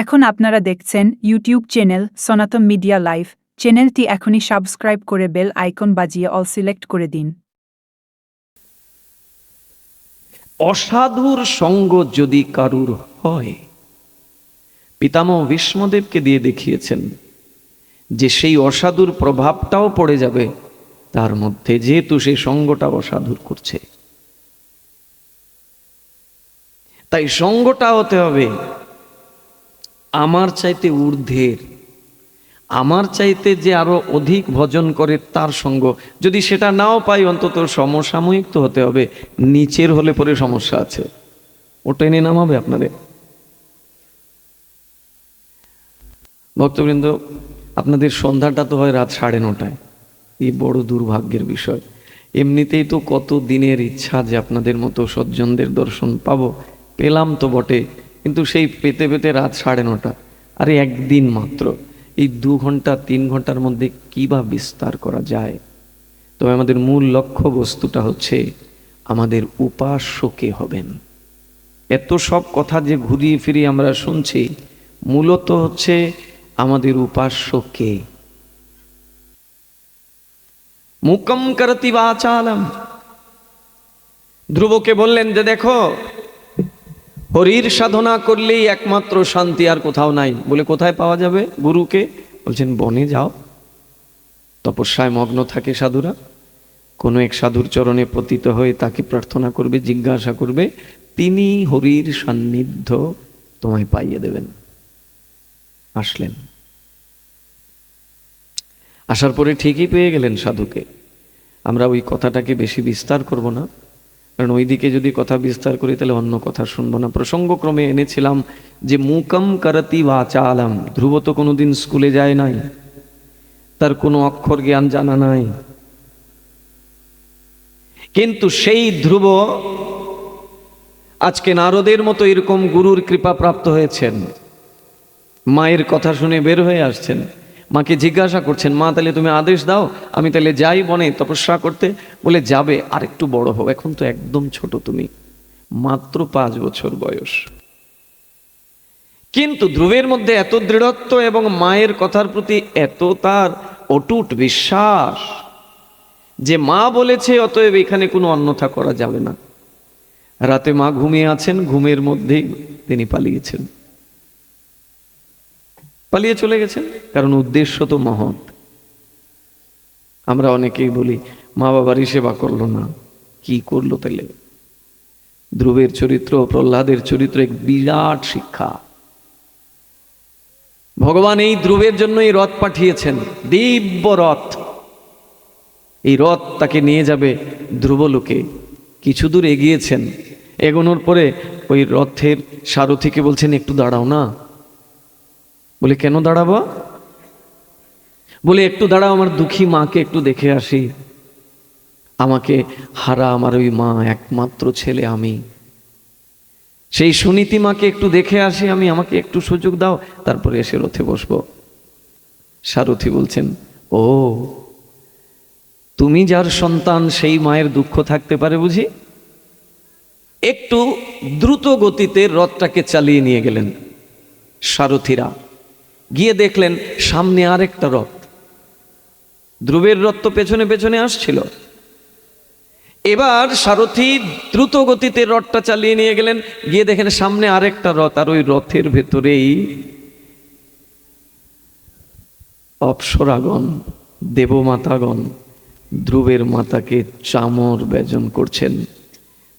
এখন আপনারা দেখছেন ইউটিউব চ্যানেল সনাতন মিডিয়া লাইভ। চ্যানেলটি এখনই সাবস্ক্রাইব করে বেল আইকন বাজিয়ে অল সিলেক্ট করে দিন। অসাধুর সঙ্গ যদি কারুর হয়, পিতামহ ভীষ্মদেবকে দিয়ে দেখিয়েছেন যে সেই অসাধুর প্রভাবটাও পড়ে যাবে তার মধ্যে, যেহেতু সেই সঙ্গটা অসাধুর করছে। তাই সঙ্গটা হতে হবে আমার চাইতে ঊর্ধ্বের, আমার চাইতে যে আরো অধিক ভজন করে তার সঙ্গ। যদি সেটা নাও পাই, অন্তত সমসাময়িক তো হতে হবে। নিচের হলে পরে সমস্যা আছে, ওটা এনে নামাবে আপনাদের। ভক্তবৃন্দ, আপনাদের সন্ধ্যাটা তো হয় রাত 9:30। এই বড় দুর্ভাগ্যের বিষয়। এমনিতেই তো কত দিনের ইচ্ছা যে আপনাদের মতো সজ্জনদের দর্শন পাবো, পেলাম তো বটে, কিন্তু সেই পেতে পেতে রাত 9:30। আরে একদিন মাত্র, এই 2 ঘন্টা 3 ঘন্টার মধ্যে কি বা বিস্তার করা যায়? তবে আমাদের মূল লক্ষ্য বস্তুটা হচ্ছে আমাদের উপাস্য কে হবেন। এত সব কথা যে ঘুরিয়ে ফিরিয়ে আমরা শুনছি, মূলত হচ্ছে আমাদের উপাস্য কে। মুকম করতি বাচালম। ধ্রুবকে বললেন যে দেখো, হরির সাধনা করলেই একমাত্র শান্তি, আর কোথাও নাই। বলে কোথায় পাওয়া যাবে গুরুকে? বলছেন বনে যাও, তপস্যায় মগ্ন থাকে সাধুরা। কোনো এক সাধুর চরণে পতিত হয়ে তাকে প্রার্থনা করবে, জিজ্ঞাসা করবে, তিনি হরির সান্নিধ্য তোমায় পাইয়ে দেবেন। আসলেন, আসার পরে ঠিকই পেয়ে গেলেন সাধুকে। আমরা ওই কথাটাকে বেশি বিস্তার করব না, কারণ ওইদিকে যদি কথা বিস্তার করি তাহলে অন্য কথা শুনবো না। প্রসঙ্গক্রমে এনেছিলাম যে মুকম করতি বাচালম। ধ্রুব তো কোনোদিন স্কুলে যায় নাই, তার কোনো অক্ষর জ্ঞান জানা নাই, কিন্তু সেই ধ্রুব আজকে নারদের মতো এরকম গুরুর কৃপা প্রাপ্ত হয়েছেন। মায়ের কথা শুনে বের হয়ে আসছেন, মাকে জিজ্ঞাসা করছেন, মা তাহলে তুমি আদেশ দাও, আমি তাহলে যাই বনে তপস্যা করতে। বলে যাবে, আর একটু বড় হও, এখন তো একদম ছোট, তুমি মাত্র 5 বছর বয়স। কিন্তু ধ্রুবের মধ্যে এত দৃঢ়ত্ব এবং মায়ের কথার প্রতি এত তার অটুট বিশ্বাস যে মা বলেছে, অতএব এখানে কোনো অন্যথা করা যাবে না। রাতে মা ঘুমিয়ে আছেন, ঘুমের মধ্যেই তিনি পালিয়েছেন, পালিয়ে চলে গেছেন, কারণ উদ্দেশ্য তো মহৎ। আমরা অনেকেই বলি মা বাবারই সেবা করলো না, কি করলো তাহলে? ধ্রুবের চরিত্র, প্রহ্লাদের চরিত্র এক বিরাট শিক্ষা। ভগবান এই ধ্রুবের জন্য এই রথ পাঠিয়েছেন, দিব্য রথ। এই রথ তাকে নিয়ে যাবে ধ্রুবলোকে। কিছু দূর এগিয়েছেন, এগোনোর পরে ওই রথের সারথীকে বলছেন, একটু দাঁড়াও না। বলে কেন দাঁড়াবো? বলে একটু দাঁড়াও, আমার দুঃখী মাকে একটু দেখে আসি। আমাকে হারা আমার ওই মা, একমাত্র ছেলে আমি, সেই সুনীতি মাকে একটু দেখে আসি আমি, আমাকে একটু সুযোগ দাও, তারপরে এসে রথে বসবো। সারথী বলছেন, ও তুমি যার সন্তান, সেই মায়ের দুঃখ থাকতে পারে বুঝি? একটু দ্রুত গতিতে রথটাকে চালিয়ে নিয়ে গেলেন সারথীরা। গিয়ে দেখলেন সামনে আরেকটা রথ। ধ্রুবের রথ তো পেছনে পেছনে আসছিল। এবার সারথী দ্রুত গতিতে রথটা চালিয়ে নিয়ে গেলেন, গিয়ে দেখেন সামনে আরেকটা রথ, আর ওই রথের ভেতরেই অপ্সরাগণ, দেবমাতাগণ ধ্রুবের মাতাকে চামর ব্যজন করছেন।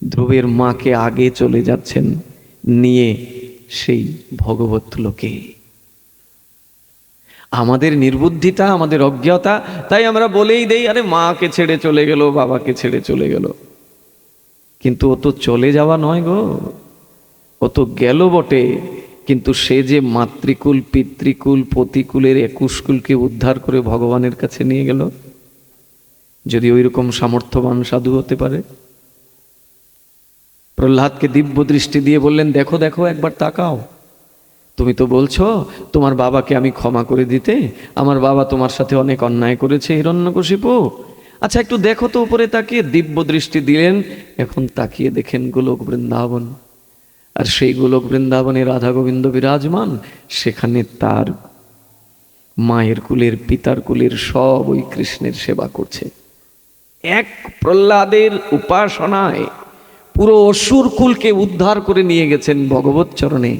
ধ্রুবের মাকে আগে চলে যাচ্ছেন নিয়ে সেই ভগবত লোকে। আমাদের নির্বুদ্ধিতা, আমাদের অজ্ঞতা, তাই আমরা বলেই দেই, আরে মাকে ছেড়ে চলে গেল, বাবাকে ছেড়ে চলে গেল। কিন্তু ও তো চলে যাওয়া নয় গো, ও তো গেল বটে, কিন্তু সে যে মাতৃকুল, পিতৃকুল, পতিকুলের 21 কুলকে উদ্ধার করে ভগবানের কাছে নিয়ে গেল। যদি ওই রকম সামর্থ্যবান সাধু হতে পারে। প্রহ্লাদকে দিব্য দৃষ্টি দিয়ে বললেন, দেখো দেখো, একবার তাকাও। তুমি তো বলছো তোমার বাবাকে আমি ক্ষমা করে দিতে, আমার বাবা তোমার সাথে অনেক অন্যায় করেছে হিরণ্যকশিপু। আচ্ছা একটু দেখো তো উপরে তাকিয়ে। দিব্য দৃষ্টি দিলেন, এখন তাকিয়ে দেখেন গোলক বৃন্দাবন। আর সেই গোলক বৃন্দাবনে রাধা গোবিন্দ বিরাজমান, সেখানে তার মায়ের কুলের পিতার কুলের সব ওই কৃষ্ণের সেবা করছে। এক প্রহ্লাদের উপাসনায় পুরো অসুর কুলকে উদ্ধার করে নিয়ে গেছেন ভগবত চরণে।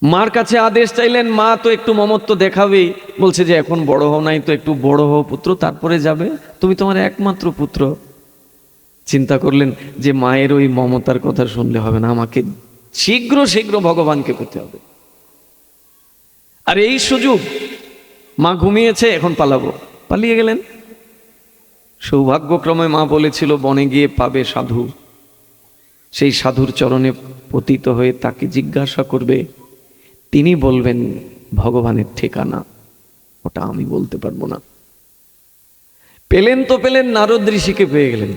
মার কাছে আদেশ চাইলেন, মা তো একটু মমত্ব দেখাবেই, বলছে যে এখন বড় হও নাই তো, একটু বড় হও পুত্র, তারপরে যাবে, তুমি তোমার একমাত্র পুত্র। চিন্তা করলেন যে মায়ের ওই মমতার কথা শুনলে হবে না, আমাকে শীঘ্র শীঘ্র ভগবানকে পেতে হবে। আর এই সুযোগ, মা ঘুমিয়েছে, এখন পালাবো, পালিয়ে গেলেন। সৌভাগ্যক্রমে মা বলেছিল বনে গিয়ে পাবে সাধু, সেই সাধুর চরণে পতিত হয়ে তাকে জিজ্ঞাসা করবে, তিনি বলবেন ভগবানের ঠিকানা, ওটা আমি বলতে পারবো না। পেলেন তো পেলেন, নারদ ঋষিকে পেয়ে গেলেন,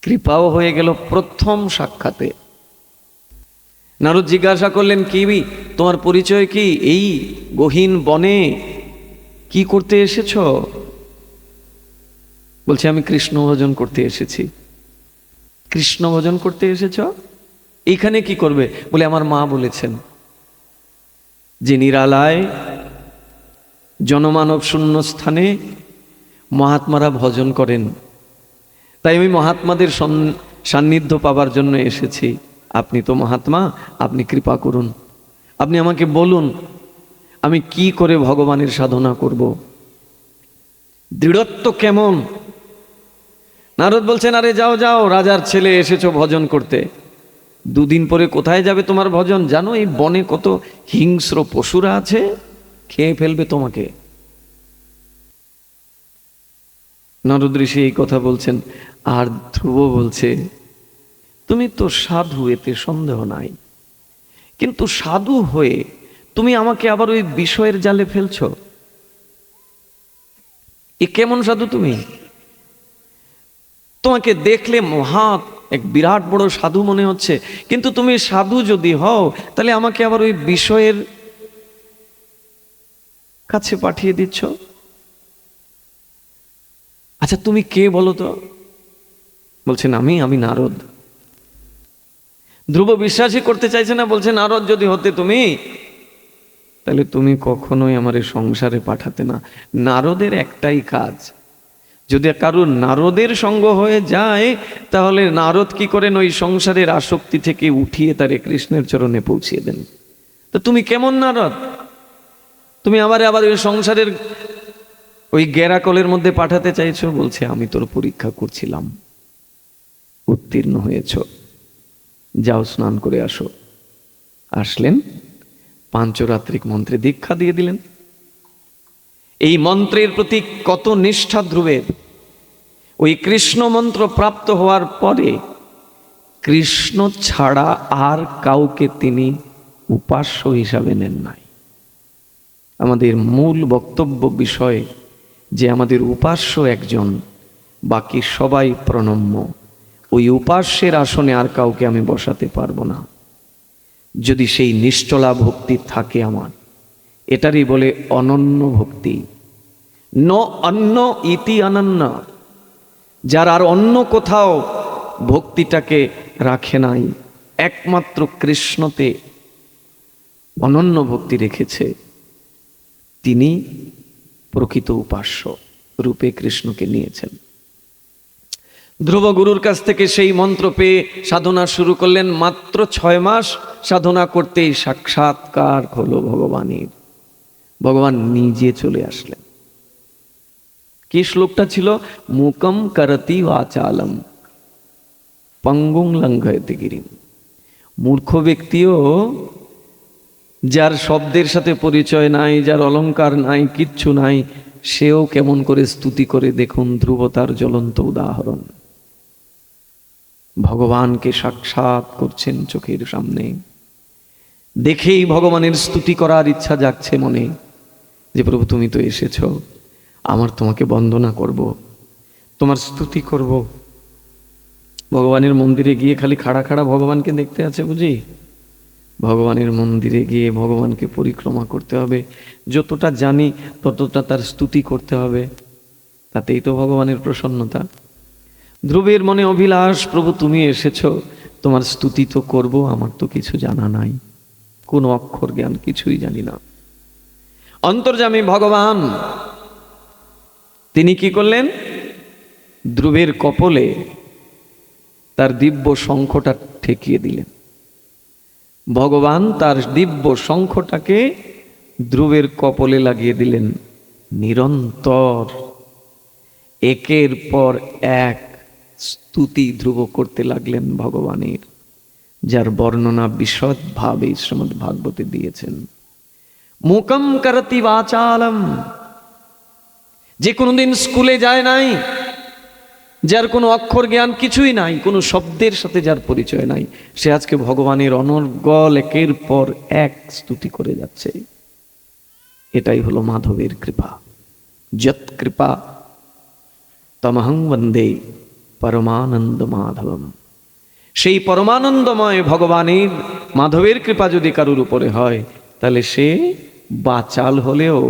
কৃপাও হয়ে গেল প্রথম সাক্ষাতে। নারদ জিজ্ঞাসা করলেন, কি তোমার পরিচয় কি, এই গহীন বনে কি করতে এসেছ? বলছে আমি কৃষ্ণ ভজন করতে এসেছি। কৃষ্ণ ভজন করতে এসেছ? এইখানে কি করবে? বলে আমার মা বলেছেন যে নিরালায় জনমানব শূন্য স্থানে মহাত্মারা ভজন করেন, তাই আমি মহাত্মাদের সান্নিধ্য পাবার জন্য এসেছি। আপনি তো মহাত্মা, আপনি কৃপা করুন, আপনি আমাকে বলুন আমি কি করে ভগবানের সাধনা করব, দৃঢ়ত্ব কেমন? নারদ বলছেন, আরে যাও যাও, রাজার ছেলে এসেছো ভজন করতে, দুদিন পরে কোথায় যাবে তোমার ভজন? জানো এই বনে কত হিংস্র পশুরা আছে, খেয়ে ফেলবে তোমাকে। নারদ ঋষি এই কথা বলছেন, আর ধ্রুব বলছে তুমি তো সাধু, এতে সন্দেহ নাই, কিন্তু সাধু হয়ে তুমি আমাকে আবার ওই বিষয়ের জালে ফেলছো, এ কেমন সাধু তুমি? তোমাকে দেখলে মহা এক বিরাট বড় সাধু মনে হচ্ছে, কিন্তু তুমি সাধু যদি হও তাহলে আমাকে আবার ওই বিষয়ের কাছে পাঠিয়ে দিচ্ছ। আচ্ছা তুমি কে বলো তো? বলছেন আমি নারদ। ধ্রুব বিশ্বাসই করতে চাইছে না, বলছে নারদ যদি হতে তুমি, তাহলে তুমি কখনোই আমার এই সংসারে পাঠাতে না। নারদের একটাই কাজ, যদি কারোর নারদের সঙ্গ হয়ে যায় তাহলে নারদ কি করেন, ওই সংসারের আসক্তি থেকে উঠিয়ে তারে কৃষ্ণের চরণে পৌঁছিয়ে দেন। তো তুমি কেমন নারদ, তুমি আবার ওই সংসারের ওই গেরাকলের মধ্যে পাঠাতে চাইছো? বলছে আমি তোর পরীক্ষা করছিলাম, উত্তীর্ণ হয়েছ, যাও স্নান করে আসো। আসলেন, পাঞ্চরাত্রিক মন্ত্রে দীক্ষা দিয়ে দিলেন। এই মন্ত্রের প্রতি কত নিষ্ঠা ধ্রুবের! ওই কৃষ্ণ মন্ত্র প্রাপ্ত হওয়ার পরে কৃষ্ণ ছাড়া আর কাউকে তিনি উপাস্য হিসাবে নেন নাই। আমাদের মূল বক্তব্য বিষয় যে আমাদের উপাস্য একজন, বাকি সবাই প্রণম্য। ওই উপাস্যের আসনে আর কাউকে আমি বসাতে পারবো না। যদি সেই নিশ্চলা ভক্তি থাকে আমার, এটারই বলে অনন্য ভক্তি। ন অন্য ইতি অনন্য, যার আর অন্য কোথাও ভক্তিটাকে রাখে নাই, একমাত্র কৃষ্ণতে অনন্য ভক্তি রেখেছে, তিনি প্রকৃত উপাস্য রূপে কৃষ্ণকে নিয়েছেন। ধ্রুব গুরুর কাছ থেকে সেই মন্ত্র পেয়ে সাধনা শুরু করলেন। মাত্র 6 মাস সাধনা করতেই সাক্ষাৎকার হলো ভগবানের। ভগবান নিজে চলে আসলেন। কি শ্লোকটা ছিল? মুকম করতি ওয়াচালম পঙ্গুং লঙ্ঘয়তে গিরিম। মূর্খ ব্যক্তিও, যার শব্দের সাথে পরিচয় নাই, যার অলংকার নাই, কিচ্ছু নাই, সেও কেমন করে স্তুতি করে দেখুন। ধ্রুব তার জ্বলন্ত উদাহরণ। ভগবানকে সাক্ষাৎ করছেন চোখের সামনে, দেখেই ভগবানের স্তুতি করার ইচ্ছা জাগছে মনে, যে প্রভু তুমি তো এসেছ, আমার তোমাকে বন্দনা করব, তোমার স্তুতি করব। ভগবানের মন্দিরে গিয়ে খালি খাড়া খাড়া ভগবানকে দেখতে আছে বুঝি? ভগবানের মন্দিরে গিয়ে ভগবানকে পরিক্রমা করতে হবে, যতটা জানি ততটা তার স্তুতি করতে হবে, তাতেই তো ভগবানের প্রসন্নতা। ধ্রুবের মনে অভিলাষ, প্রভু তুমি এসেছো, তোমার স্তুতি তো করবো, আমার তো কিছু জানা নাই, কোনো অক্ষর জ্ঞান কিছুই জানি না। অন্তর্যামী ভগবান তিনি কি করলেন? ধ্রুবের কপলে তার দিব্য শঙ্খটা ঠেকিয়ে দিলেন। ভগবান তার দিব্য শঙ্খটাকে ধ্রুবের কপলে লাগিয়ে দিলেন। নিরন্তর একের পর এক স্তুতি ধ্রুব করতে লাগলেন ভগবানের, যার বর্ণনা বিশদভাবে শ্রীমদ্ ভাগবতে দিয়েছেন। মুকম করতি বাচালম, যে কোনোদিন স্কুলে যায় নাই, যার কোনো অক্ষর জ্ঞান কিছুই নাই, কোনো শব্দের সাথে যার পরিচয় নাই, সে আজকে ভগবানের অনর্গল একের পর এক স্তুতি করে যাচ্ছে। এটাই হলো মাধবের কৃপা। যৎ কৃপা তমহং বন্দে পরমানন্দ মাধবম। সেই পরমানন্দময় ভগবানের মাধবের কৃপা যদি কারুর উপরে হয়, তাহলে সে বাচাল হলেও,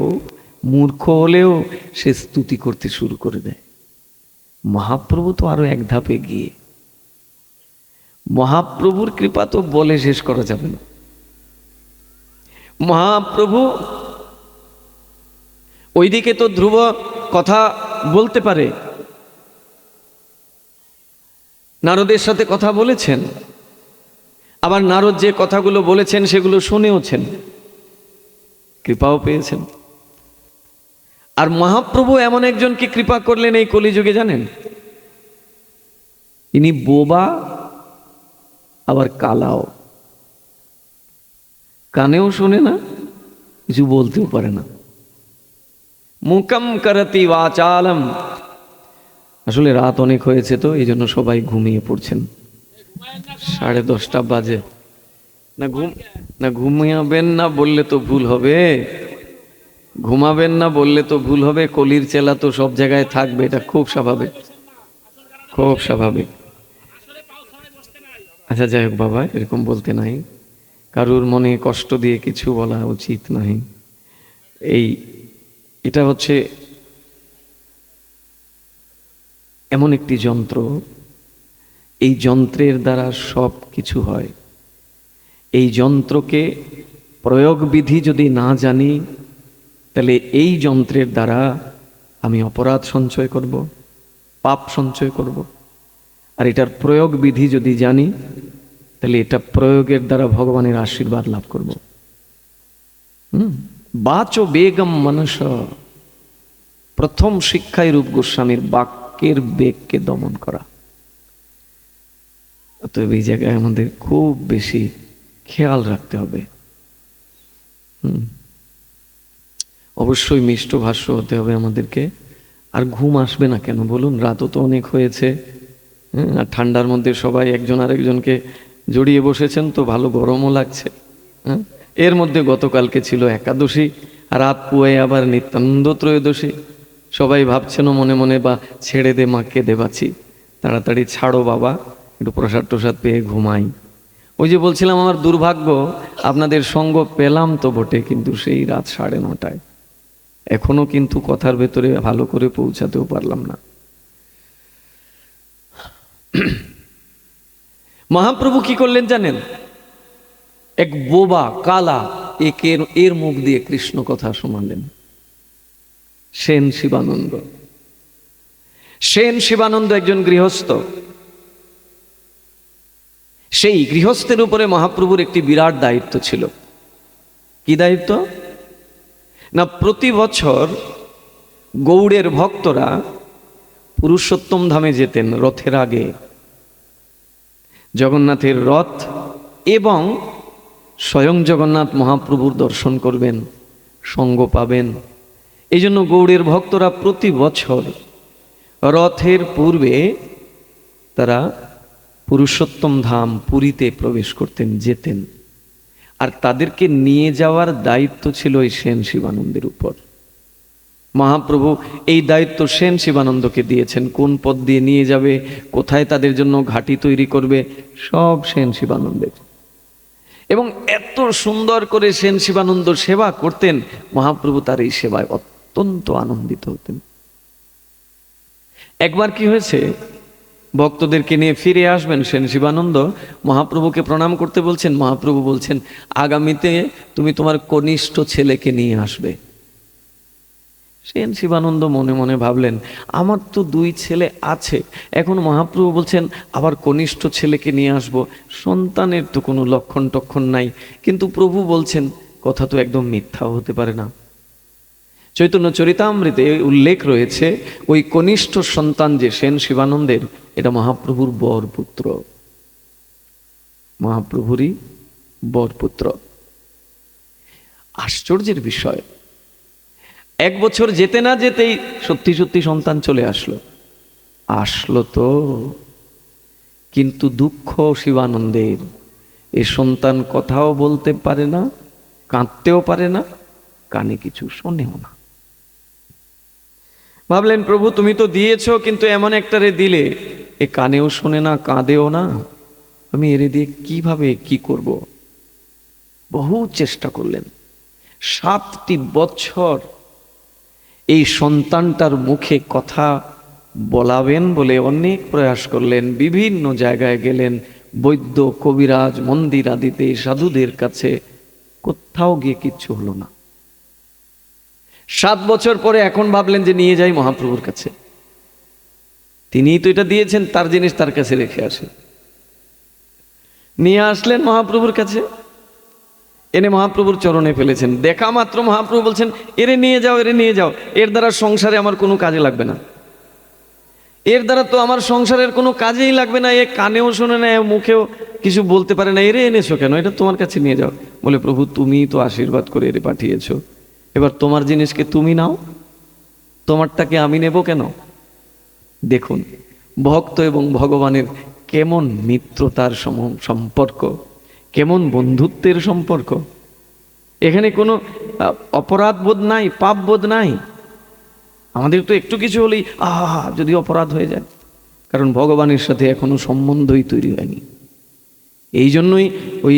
মূর্খ হলেও সে স্তুতি করতে শুরু করে দেয়। মহাপ্রভু তো আরো এক ধাপে গিয়ে, মহাপ্রভুর কৃপা তো বলে শেষ করা যাবে না। মহাপ্রভু ওইদিকে তো ধ্রুব কথা বলতে পারে, নারদের সাথে কথা বলেছেন, আবার নারদ যে কথাগুলো বলেছেন সেগুলো শুনেওছেন, কৃপাও পেয়েছেন। আর মহাপ্রভু এমন একজনকে কৃপা করলেন এই কলিযুগে, জানেন? ইনি বোবা আবার কালাও, কানেও শোনে না, কিছু বলতেও পারে না। মুকম করতি বাচালম। আসলে রাত অনেক হয়েছে তো এই জন্য সবাই ঘুমিয়ে পড়ছেন। 10:30 বাজে। না ঘুমিয়াবেন না বললে তো ভুল হবে, ঘুমাবেন না বললে তো ভুল হবে। কলির চেলা তো সব জায়গায় থাকবে, এটা খুব স্বাভাবিক, খুব স্বাভাবিক। আচ্ছা যাই হোক বাবা, এরকম বলতে নাই, কারুর মনে কষ্ট দিয়ে কিছু বলা উচিত নাই। এটা হচ্ছে এমন একটি যন্ত্র, এই যন্ত্রের দ্বারা সব কিছু হয়। এই যন্ত্রকে প্রয়োগ বিধি যদি না জানি, তাহলে এই যন্ত্রের দ্বারা আমি অপরাধ সঞ্চয় করব, পাপ সঞ্চয় করব। আর এটার প্রয়োগ বিধি যদি জানি, তাহলে এটা প্রয়োগের দ্বারা ভগবানের আশীর্বাদ লাভ করব। বাচো বেগম মনস, প্রথম শিক্ষায় রূপ গোস্বামীর বাক্যের বেগকে দমন করা। অতএব এই জায়গায় আমাদের খুব বেশি খেয়াল রাখতে হবে। অবশ্যই মিষ্ট ভাষ্য হতে হবে আমাদেরকে। আর ঘুম আসবে না কেন বলুন? রাতও তো অনেক হয়েছে। আর ঠান্ডার মধ্যে সবাই একজন আরেকজনকে জড়িয়ে বসেছেন, তো ভালো গরমও লাগছে। এর মধ্যে গতকালকে ছিল একাদশী, রাত পুয়ে আবার নিত্যানন্দ ত্রয়োদশী। সবাই ভাবছেন মনে মনে, বা ছেড়ে দে মা, কেঁদে বাঁচি, তাড়াতাড়ি ছাড়ো বাবা, একটু প্রসাদ টোসাদ পেয়ে ঘুমাই। ওই যে বলছিলাম, আমার দুর্ভাগ্য, আপনাদের সঙ্গ পেলাম তো বটে, কিন্তু সেই রাত 9:30। এখনো কিন্তু কথার ভেতরে ভালো করে পৌঁছাতেও পারলাম না। মহাপ্রভু কি করলেন জানেন? এক বোবা কালা এর মুখ দিয়ে কৃষ্ণ কথা শোনালেন। সেন শিবানন্দ। সেন শিবানন্দ একজন গৃহস্থ। সেই গৃহস্থের উপরে মহাপ্রভুর একটি বিরাট দায়িত্ব ছিল। কি দায়িত্ব? না, প্রতি বছর গৌড়ের ভক্তরা পুরুষোত্তম ধামে যেতেন রথের আগে। জগন্নাথের রথ এবং স্বয়ং জগন্নাথ মহাপ্রভুর দর্শন করবেন, সঙ্গ পাবেন। এই জন্য গৌড়ের ভক্তরা প্রতি বছর রথের পূর্বে তারা পুরুষোত্তম ধাম পুরীতে প্রবেশ করতেন, যেতেন। আর তাদেরকে নিয়ে যাওয়ার দায়িত্ব ছিল এই সেন শিবানন্দের উপর। মহাপ্রভু এই দায়িত্ব সেন শিবানন্দকে দিয়েছেন। কোন পথ দিয়ে নিয়ে যাবে, কোথায় তাদের জন্য ঘাঁটি তৈরি করবে, সব সেন শিবানন্দের। এবং এত সুন্দর করে সেন শিবানন্দ সেবা করতেন, মহাপ্রভু তার এই সেবায় অত্যন্ত আনন্দিত হতেন। একবার কি হয়েছে, ভক্তদেরকে নিয়ে ফিরে আসবেন। সেন শিবানন্দ মহাপ্রভুকে প্রণাম করতে বলছেন। মহাপ্রভু বলছেন, আগামীতে তুমি তোমার কনিষ্ঠ ছেলেকে নিয়ে আসবে। সেন শিবানন্দ মনে মনে ভাবলেন, আমার তো 2 ছেলে আছে, এখন মহাপ্রভু বলছেন আবার কনিষ্ঠ ছেলেকে নিয়ে আসব, সন্তানের তো কোনো লক্ষণ টক্ষণ নাই, কিন্তু প্রভু বলছেন, কথা তো একদম মিথ্যাও হতে পারে না। চৈতন্য চরিতামৃতে উল্লেখ রয়েছে, ওই কনিষ্ঠ সন্তান যে সেন শিবানন্দের, এটা মহাপ্রভুর বরপুত্র, মহাপ্রভুরই বরপুত্র। আশ্চর্যের বিষয়, 1 বছর যেতে না যেতেই সত্যি সত্যি সন্তান চলে আসলো তো, কিন্তু দুঃখ শিবানন্দের, এই সন্তান কথাও বলতে পারে না, কাঁদতেও পারে না, কানে কিছু শোনেও না। ভাবলেন, প্রভু তুমি তো দিয়েছো, কিন্তু এমন একটারে দিলে এ কানেও শোনে না, কাঁদেও না, আমি এরে দিয়ে কিভাবে কি করব? বহু চেষ্টা করলেন। 7টি বছর এই সন্তানটার মুখে কথা বলাবেন বলে অনেক প্রয়াস করলেন, বিভিন্ন জায়গায় গেলেন, বৈদ্য, কবিরাজ, মন্দির আদিতে, সাধুদের কাছে, কোথাও গিয়ে কিচ্ছু হলো না। 7 বছর পরে এখন ভাবলেন যে নিয়ে যাই মহাপ্রভুর কাছে, তিনিই তো এটা দিয়েছেন, তার জিনিস তার কাছে রেখে আসে। নিয়ে আসলেন মহাপ্রভুর কাছে, এনে মহাপ্রভুর চরণে ফেলেছেন। দেখা মাত্র মহাপ্রভু বলছেন, এরে নিয়ে যাও, এরে নিয়ে যাও, এর দ্বারা সংসারে আমার কোনো কাজে লাগবে না, এর দ্বারা তো আমার সংসারের কোনো কাজেই লাগবে না, এ কানেও শোনে না, মুখেও কিছু বলতে পারে না, এরে এনেছো কেন? এটা তোমার কাছে নিয়ে যাও। বলে, প্রভু তুমি তো আশীর্বাদ করে এরে পাঠিয়েছো, এবার তোমার জিনিসকে তুমি নাও, তোমারটাকে আমি নেব কেন? দেখুন ভক্ত এবং ভগবানের কেমন মিত্রতার সম্পর্ক, কেমন বন্ধুত্বের সম্পর্ক। এখানে কোনো অপরাধ বোধ নাই, পাপ বোধ নাই। আমাদের তো একটু কিছু হলেই যদি অপরাধ হয়ে যায়, কারণ ভগবানের সাথে এখনো সম্বন্ধই তৈরি হয়নি। এই জন্যই ওই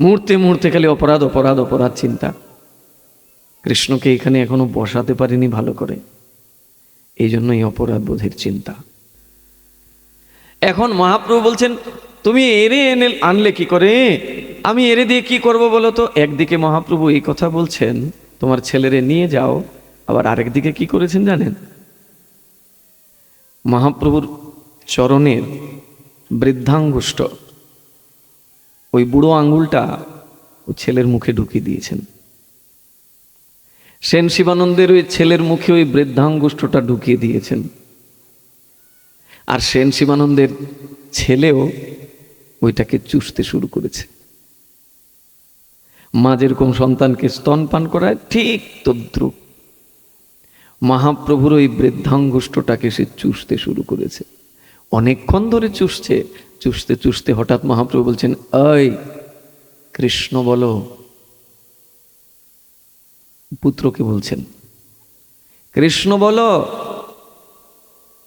মুহূর্তে মুহূর্তে খালি অপরাধ অপরাধ অপরাধ চিন্তা। কৃষ্ণকে এখানে এখনো বসাতে পারিনি ভালো করে, এই জন্যই অপরাধ বোধের চিন্তা। এখন মহাপ্রভু বলছেন, তুমি এরে এনে আনলে কি করে, আমি এরে দিয়ে কি করব বলো তো? একদিকে মহাপ্রভু এই কথা বলছেন, তোমার ছেলেরে নিয়ে যাও, আবার আরেকদিকে কি করেছেন জানেন? মহাপ্রভুর চরণের বৃদ্ধাঙ্গুষ্ঠ, ওই বুড়ো আঙ্গুলটা ওই ছেলের মুখে ঢুকিয়ে দিয়েছেন। সেন শিবানন্দের ওই ছেলের মুখে ওই বৃদ্ধাঙ্গুষ্ঠটা ঢুকিয়ে দিয়েছেন। আর সেন শিবানন্দের ছেলেও ওইটাকে চুষতে শুরু করেছে। মা যেরকম সন্তানকে স্তনপান করায়, ঠিক তদ্রুপ মহাপ্রভুর ওই বৃদ্ধাঙ্গুষ্ঠটাকে সে চুষতে শুরু করেছে। অনেকক্ষণ ধরে চুষছে, চুষতে চুষতে হঠাৎ মহাপ্রভু বলছেন, এই কৃষ্ণ বলো। পুত্রকে বলছেন, কৃষ্ণ বলো।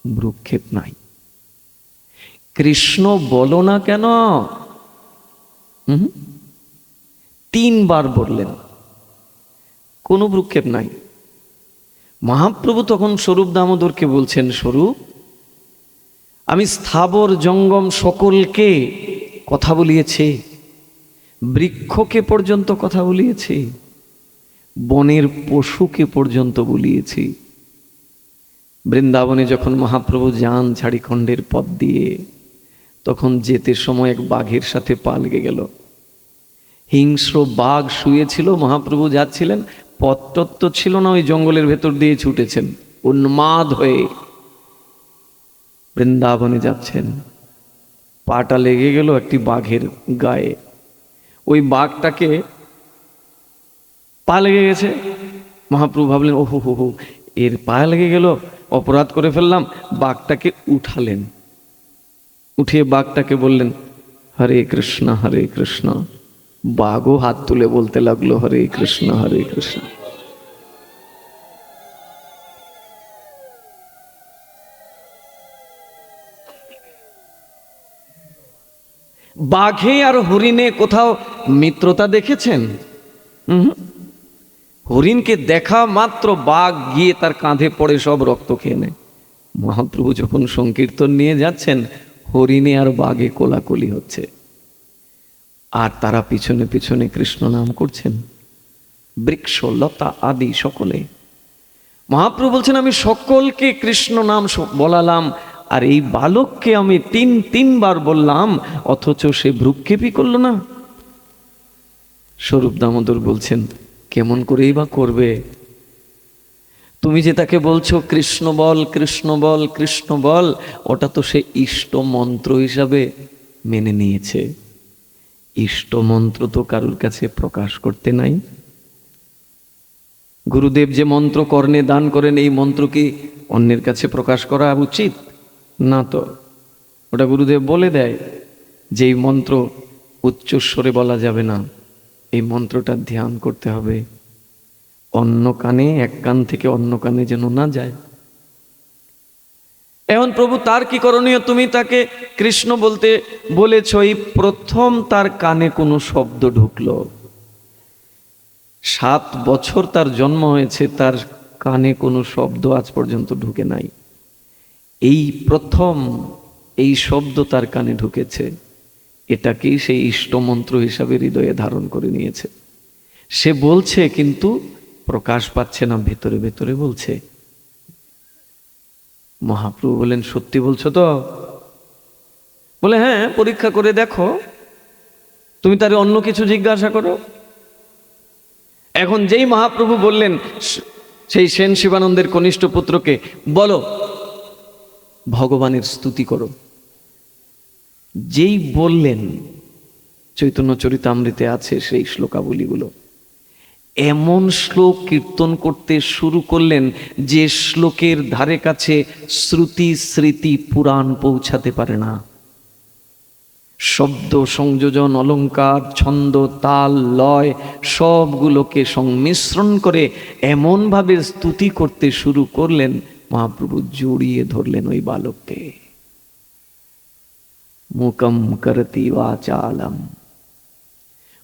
ভ্রুক্ষেপ নাই। কৃষ্ণ বলো না কেন? 3 বার বললেন, কোনো ভ্রুক্ষেপ নাই। মহাপ্রভু তখন স্বরূপ দামোদরকে বলছেন, স্বরূপ, আমি স্থাবর জঙ্গম সকলকে কথা বলিয়েছি, বৃক্ষকে পর্যন্ত কথা বলিয়েছি, বনের পশুকে পর্যন্ত বলিয়েছি। বৃন্দাবনে যখন মহাপ্রভু যান ঝাড়িখণ্ডের পথ দিয়ে, তখন যেতে সময় এক বাঘের সাথে পা লেগে গেল। হিংস্র বাঘ শুয়েছিল, মহাপ্রভু যাচ্ছিলেন, পথটত্ত ছিল না, ওই জঙ্গলের ভেতর দিয়ে ছুটেছেন উন্মাদ হয়ে, বৃন্দাবনে যাচ্ছেন। পাটা লেগে গেল একটি বাঘের গায়ে। ওই বাঘটাকে পা লেগে গেছে। মহাপ্রভু ভাবলেন, ওহো হো হো, এর পা লেগে গেল, অপরাধ করে ফেললাম। বাঘটাকে উঠালেন, উঠিয়ে বাঘটাকে বললেন, হরে কৃষ্ণ হরে কৃষ্ণ। বাঘও হাত তুলে বলতে লাগলো, হরে কৃষ্ণ হরে কৃষ্ণ। বাঘে আর হরিণে কোথাও মিত্রতা দেখেছেন? হরিণকে দেখা মাত্র বাঘ গিয়ে তার কাঁধে পড়ে সব রক্ত খেয়ে নেয়। মহাপ্রভু যখন সংকীর্তন নিয়ে যাচ্ছেন, হরিণে আর বাঘে কোলাকুলি হচ্ছে, আর তারা পিছনে পিছনে কৃষ্ণ নাম করছেন, বৃক্ষ লতা আদি সকলে। মহাপ্রভু বলছেন আমি সকলকে কৃষ্ণ নাম বলালাম, আর এই বালককে আমি তিনবার বললাম, অথচ সে ভ্রুক্ষেপই করলো না। স্বরূপ দামোদর বলছেন, কেমন করেই বা করবে? তুমি যে তাকে বলছো কৃষ্ণ বল কৃষ্ণ বল কৃষ্ণ বল, ওটা তো সে ইষ্ট মন্ত্র হিসাবে মেনে নিয়েছে। ইষ্ট মন্ত্র তো কারুর কাছে প্রকাশ করতে নাই। গুরুদেব যে মন্ত্র কর্ণে দান করেন, এই মন্ত্র কি অন্যের কাছে প্রকাশ করা উচিত না? তো ওটা গুরুদেব বলে দেয় যে এই মন্ত্র উচ্চস্বরে বলা যাবে না, এই মন্ত্রটা ধ্যান করতে হবে, অন্য কানে, এক কান থেকে অন্য কানে যেন না যায়। এখন প্রভু তার কি করণীয়? তুমি তাকে কৃষ্ণ বলতে বলেছ, এই প্রথম তার কানে কোনো শব্দ ঢুকলো। 7 বছর তার জন্ম হয়েছে, তার কানে কোনো শব্দ আজ পর্যন্ত ঢুকে নাই। এই প্রথম এই শব্দ তার কানে ঢুকেছে, এটাকেই সেই ইষ্টমন্ত্র হিসাবে হৃদয়ে ধারণ করে নিয়েছে। সে বলছে কিন্তু প্রকাশ পাচ্ছে না, ভেতরে ভেতরে বলছে। মহাপ্রভু বলেন, সত্যি বলছো তো? বলে, হ্যাঁ, পরীক্ষা করে দেখো, তুমি তার অন্য কিছু জিজ্ঞাসা করো। এখন যেই মহাপ্রভু বললেন সেই সেন শিবানন্দের কনিষ্ঠ পুত্রকে, বলো ভগবানের স্তুতি করো, যেই বললেন, চৈতন্য চরিতামৃতে আছে সেই শ্লোকাবলীগুলো, এমন শ্লোক কীর্তন করতে শুরু করলেন যে শ্লোকের ধারে কাছে শ্রুতি স্মৃতি পুরাণ পৌঁছাতে পারে না। শব্দ সংযোজন, অলঙ্কার, ছন্দ, তাল, লয় সবগুলোকে সংমিশ্রণ করে এমনভাবে স্তুতি করতে শুরু করলেন, মহাপ্রভু জড়িয়ে ধরলেন ওই বালককে। মুকম করতি বাচালম।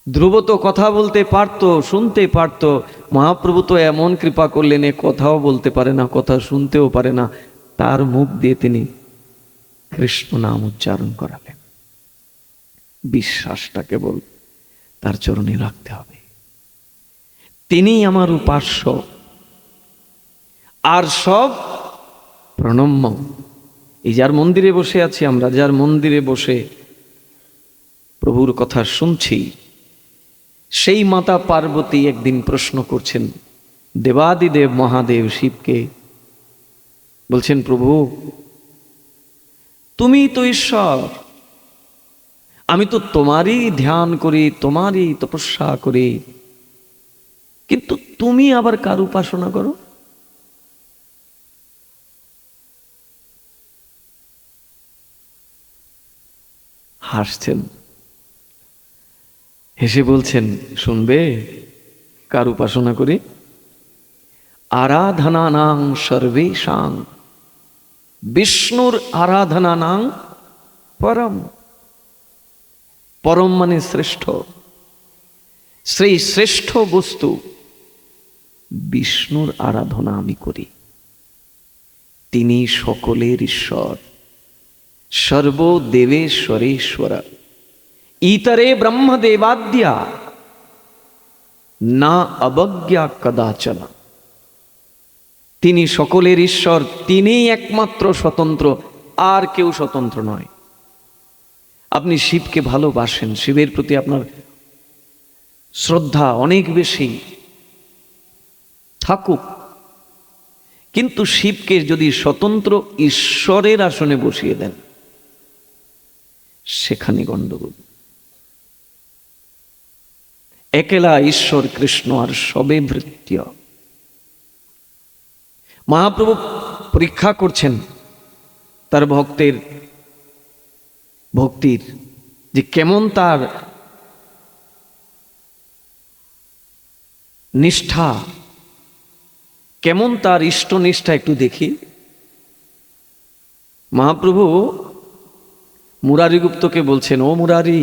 ধ্রুব তো কথা বলতে পারতো, শুনতে পারতো, মহাপ্রভু তো এমন কৃপা করলেন, এ কথাও বলতে পারে না, কথা শুনতেও পারে না, তার মুখ দিয়ে তিনি কৃষ্ণ নাম উচ্চারণ করালেন। বিশ্বাসটা কেবল তার চরণে রাখতে হবে। তিনি আমার উপাস্য, আর সব প্রণম্য। এই যার মন্দিরে বসে আছি আমরা, যার মন্দিরে বসে প্রভুর কথা শুনছি, সেই মাতা পার্বতী একদিন প্রশ্ন করছেন দেবাদিদেব মহাদেব শিবকে, বলছেন, প্রভু তুমি তো ঈশ্বর, আমি তো তোমারই ধ্যান করি, তোমারই তপস্যা করি, কিন্তু তুমি আবার কার উপাসনা করো? হাসছেন, হেসে বলছেন, শুনবে কার উপাসনা করি? আরাধনানাং সর্বেষাং বিষ্ণুর আরাধনানাং পরম। পরম মানে শ্রেষ্ঠ, সেই শ্রেষ্ঠ বস্তু বিষ্ণুর আরাধনা আমি করি। তিনি সকলের ঈশ্বর, সর্বদেবেশ্বরেশ্বর, ইতরে ব্রহ্মদেবাদ্যা না অবজ্ঞা কদাচন। তিনি সকলের ঈশ্বর, তিনি একমাত্র স্বতন্ত্র, আর কেউ স্বতন্ত্র নয়। আপনি শিবকে ভালোবাসেন, শিবের প্রতি আপনার শ্রদ্ধা অনেক বেশি থাকুক, কিন্তু শিবকে যদি স্বতন্ত্র ঈশ্বরের আসনে বসিয়ে দেন, সেখানে গণ্ডগোল। একেলা ঈশ্বর কৃষ্ণ, আর সবে ভৃত্য। মহাপ্রভু পরীক্ষা করছেন তার ভক্তের ভক্তির, যে কেমন তার নিষ্ঠা, কেমন তার ইষ্টনিষ্ঠা, একটু দেখি। মহাপ্রভু মুরারিগুপ্তকে বলছেন, ও মুরারি,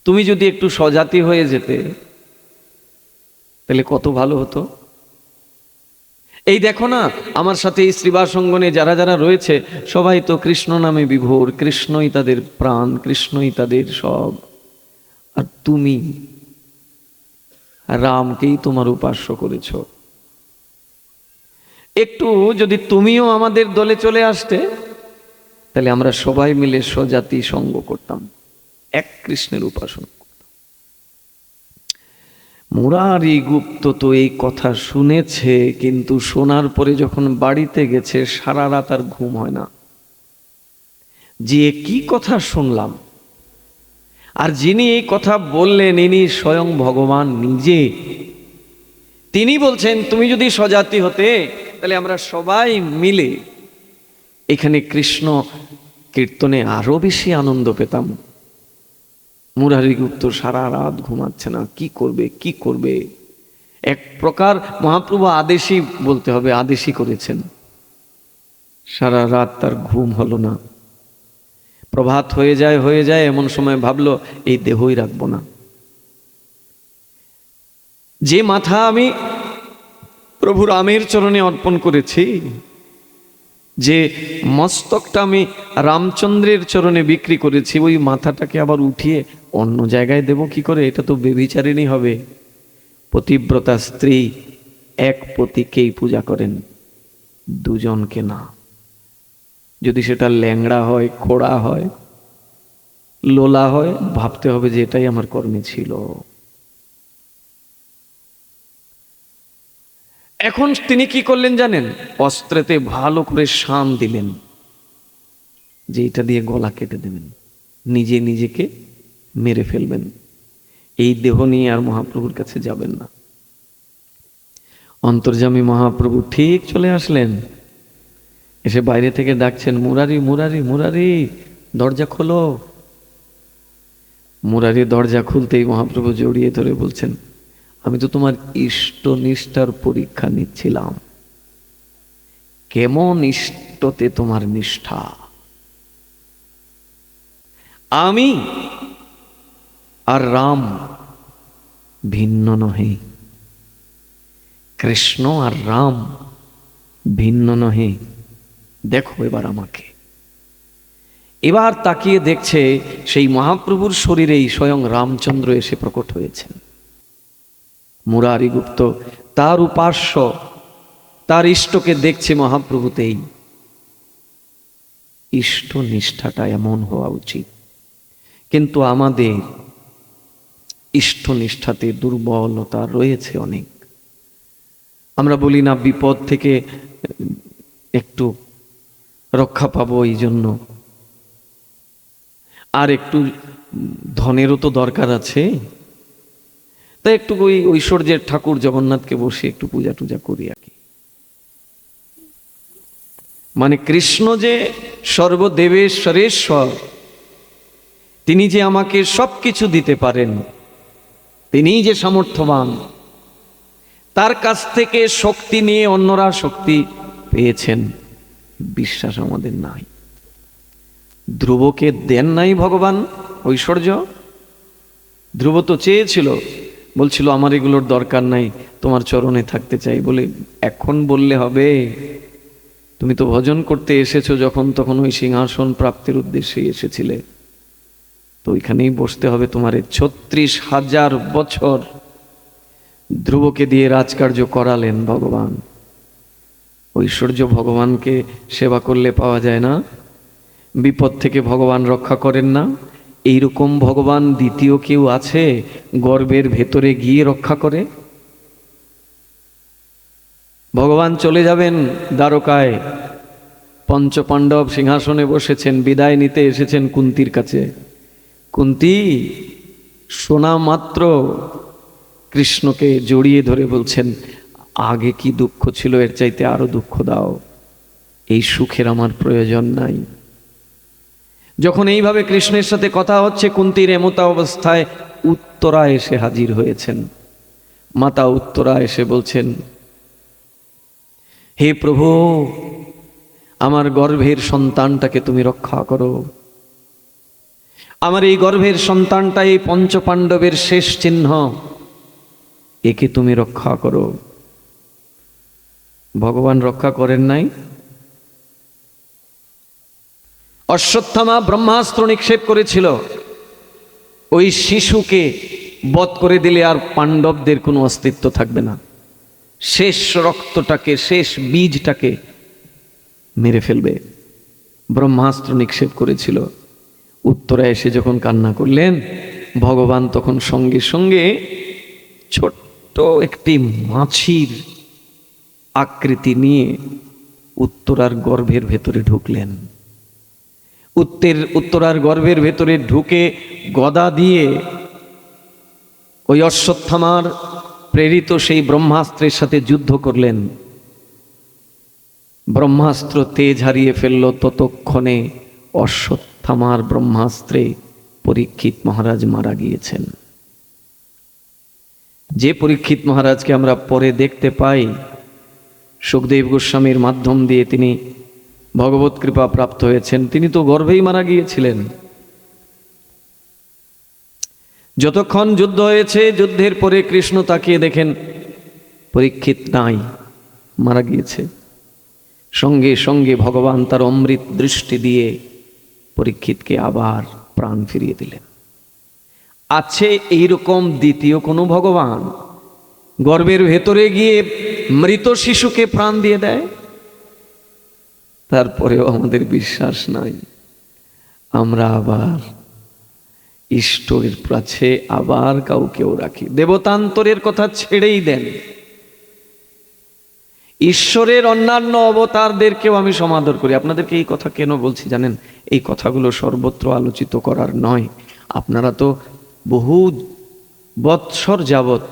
তুমি যদি একটু স্বজাতি হয়ে যেতে তাহলে কত ভালো হতো। এই দেখো না, আমার সাথে এই শ্রীবাস অঙ্গনে যারা যারা রয়েছে সবাই তো কৃষ্ণ নামে বিভোর, কৃষ্ণই তাদের প্রাণ, কৃষ্ণই তাদের সব। আর তুমি রামকেই তোমার উপাস্য করেছ। একটু যদি তুমিও আমাদের দলে চলে আসতে, তাহলে আমরা সবাই মিলে স্বজাতি সঙ্গ করতাম, এক কৃষ্ণের উপাসনা করতাম। মুরারি গুপ্ত তো এই কথা শুনেছে, কিন্তু শোনার পরে যখন বাড়িতে গেছে সারা রাত আর ঘুম হয় না, যে কি কথা শুনলাম। আর যিনি এই কথা বললেন ইনি স্বয়ং ভগবান নিজে। তিনি বলছেন তুমি যদি স্বজাতি হতে, তাহলে আমরা সবাই মিলে এখানে কৃষ্ণ কীর্তনে আরো বেশি আনন্দ পেতাম। মুরারিগুপ্ত সারা রাত ঘুমাচ্ছে না, কি করবে কি করবে। এক প্রকার মহাপ্রভু আদেশই বলতে হবে, আদেশই করেছেন। সারা রাত তার ঘুম হলো না। প্রভাত হয়ে যায় এমন সময় ভাবলো এই দেহই রাখবো না। যে মাথা আমি প্রভু রামের চরণে অর্পণ করেছি, যে মস্তকটা আমি রামচন্দ্রের চরণে বিক্রি করেছি, ওই মাথাটাকে আবার উঠিয়ে অন্য জায়গায় দেব কি করে? এটা তো বেবিচারিণী হবে। পতিব্রতা স্ত্রী এক পতিকেই পূজা করেন, দুজনকে না। যদি সেটা ল্যাংড়া হয়, খোড়া হয়, লোলা হয়, ভাবতে হবে যে এটাই আমার কর্মে ছিল। এখন তিনি কি করলেন জানেন? অস্ত্রেতে ভালো করে শান দিলেন যে এটা দিয়ে গলা কেটে দেবেন, নিজে নিজেকে মেরে ফেলবেন। এই দেহ নিয়ে আর মহাপ্রভুর কাছে যাবেন না। অন্তর্যামী মহাপ্রভু ঠিক চলে আসলেন, এসে বাইরে থেকে ডাকছেন, মুরারি মুরারি মুরারি, দরজা খোলো। মুরারি দরজা খুলতেই মহাপ্রভু জড়িয়ে ধরে বলছেন, আমি তো তোমার ইষ্ট নিষ্ঠার পরীক্ষা নিচ্ছিলাম, কেমন ইষ্টতে তোমার নিষ্ঠা। আমি আর রাম ভিন্ন নহে, কৃষ্ণ আর রাম ভিন্ন নহে। দেখো এবার আমাকে। এবার তাকিয়ে দেখছে সেই মহাপ্রভুর শরীরেই স্বয়ং রামচন্দ্র এসে প্রকট হয়েছেন। মুরারিগুপ্ত তার উপাস্য, তার ইষ্টকে দেখছে মহাপ্রভুতেই। ইষ্ট নিষ্ঠাটা এমন হওয়া উচিত, কিন্তু আমাদের ইষ্ট নিষ্ঠাতে দুর্বলতা রয়েছে অনেক। আমরা বলি না বিপদ থেকে একটু রক্ষা পাবো, এই জন্য আর একটু ধনেরও তো দরকার আছে, তাই একটু ওই ঐশ্বর্যের ঠাকুর জগন্নাথকে বসে একটু পূজা টুজা করি আর কি। মানে কৃষ্ণ যে সর্বদেবেশ্বরেশ্বর, তিনি যে আমাকে সবকিছু দিতে পারেন, তিনিই যে সামর্থ্যবান, তার কাছ থেকে শক্তি নিয়ে অন্যরা শক্তি পেয়েছেন, বিশ্বাস আমাদের নাই। ধ্রুবকে দেন নাই ভগবান ঐশ্বর্য। ধ্রুব তো চেয়েছিল, বলছিল আমার এগুলোর দরকার নাই, তোমার চরণে থাকতে চাই। বলে এখন বললে হবে? তুমি তো ভজন করতে এসেছো, যখন তখন ওই সিংহাসন প্রাপ্তির উদ্দেশ্যে এসেছিলে, তো ওইখানেই বসতে হবে তোমার। 36,000 বছর ধ্রুবকে দিয়ে রাজকার্য করালেন ভগবান। ঐশ্বর্য ভগবানকে সেবা করলে পাওয়া যায় না? বিপদ থেকে ভগবান রক্ষা করেন না? এইরকম ভগবান দ্বিতীয় কেউ আছে গর্ভের ভেতরে গিয়ে রক্ষা করে? ভগবান চলে যাবেন দ্বারকায়, পঞ্চপাণ্ডব সিংহাসনে বসেছেন, বিদায় নিতে এসেছেন কুন্তির কাছে। কুন্তি শোনা মাত্র কৃষ্ণকে জড়িয়ে ধরে বলছেন, আগে কি দুঃখ ছিল, এর চাইতে আরো দুঃখ দাও, এই সুখের আমার প্রয়োজন নাই। যখন এইভাবে কৃষ্ণের সাথে কথা হচ্ছে, কুন্তির এমতা অবস্থায় উত্তরা এসে হাজির হয়েছেন। মাতা উত্তরা এসে বলছেন, হে প্রভু, আমার গর্ভের সন্তানটাকে তুমি রক্ষা করো। আমার এই গর্ভের সন্তানটা এই পঞ্চপাণ্ডবের শেষ চিহ্ন, একে তুমি রক্ষা করো। ভগবান রক্ষা করেন নাই? অশ্বত্থামা ব্রহ্মাস্ত্র নিক্ষেপ করেছিল, ওই শিশুকে বধ করে দিলে আর পাণ্ডবদের কোনো অস্তিত্ব থাকবে না, শেষ রক্তটাকে, শেষ বীজটাকে মেরে ফেলবে। ব্রহ্মাস্ত্র নিক্ষেপ করেছিল। উত্তরা এসে যখন কান্না করলেন, ভগবান তখন সঙ্গে সঙ্গে ছোট্ট একটি মাছির আকৃতি নিয়ে উত্তরার গর্ভের ভেতরে ঢুকলেন। উত্তরার গর্ভের ভেতরে ঢুকে গদা দিয়ে ওই অশ্বত্থামার প্রেরিত সেই ব্রহ্মাস্ত্রের সাথে যুদ্ধ করলেন। ব্রহ্মাস্ত্র তেজ হারিয়ে ফেলল। ততক্ষণে অশ্বত্থামার ব্রহ্মাস্ত্রে পরীক্ষিত মহারাজ মারা গিয়েছেন। যে পরীক্ষিত মহারাজকে আমরা পরে দেখতে পাই, সুখদেব গোস্বামীর মাধ্যম দিয়ে তিনি ভগবত কৃপা প্রাপ্ত হয়েছেন, তিনি তো গর্ভেই মারা গিয়েছিলেন। যতক্ষণ যুদ্ধ হয়েছে, যুদ্ধের পরে কৃষ্ণ তাকিয়ে দেখেন পরীক্ষিত নাই, মারা গিয়েছে। সঙ্গে সঙ্গে ভগবান তার অমৃত দৃষ্টি দিয়ে পরীক্ষিতকে আবার প্রাণ ফিরিয়ে দিলেন। আছে এইরকম দ্বিতীয় কোনো ভগবান গর্ভের ভেতরে গিয়ে মৃত শিশুকে প্রাণ দিয়ে দেয়? তারপরেও আমাদের বিশ্বাস নাই। আমরা আবার ঈশ্বরের কাছে আবার কাউকেও রাখি। দেবতান্তরের কথা ছেড়েই দেন, ঈশ্বরের অন্যান্য অবতারদেরকেও আমি সমাদর করি। আপনাদেরকে এই কথা কেন বলছি জানেন? এই কথাগুলো সর্বত্র আলোচিত করার নয়। আপনারা তো বহু বৎসর যাবৎ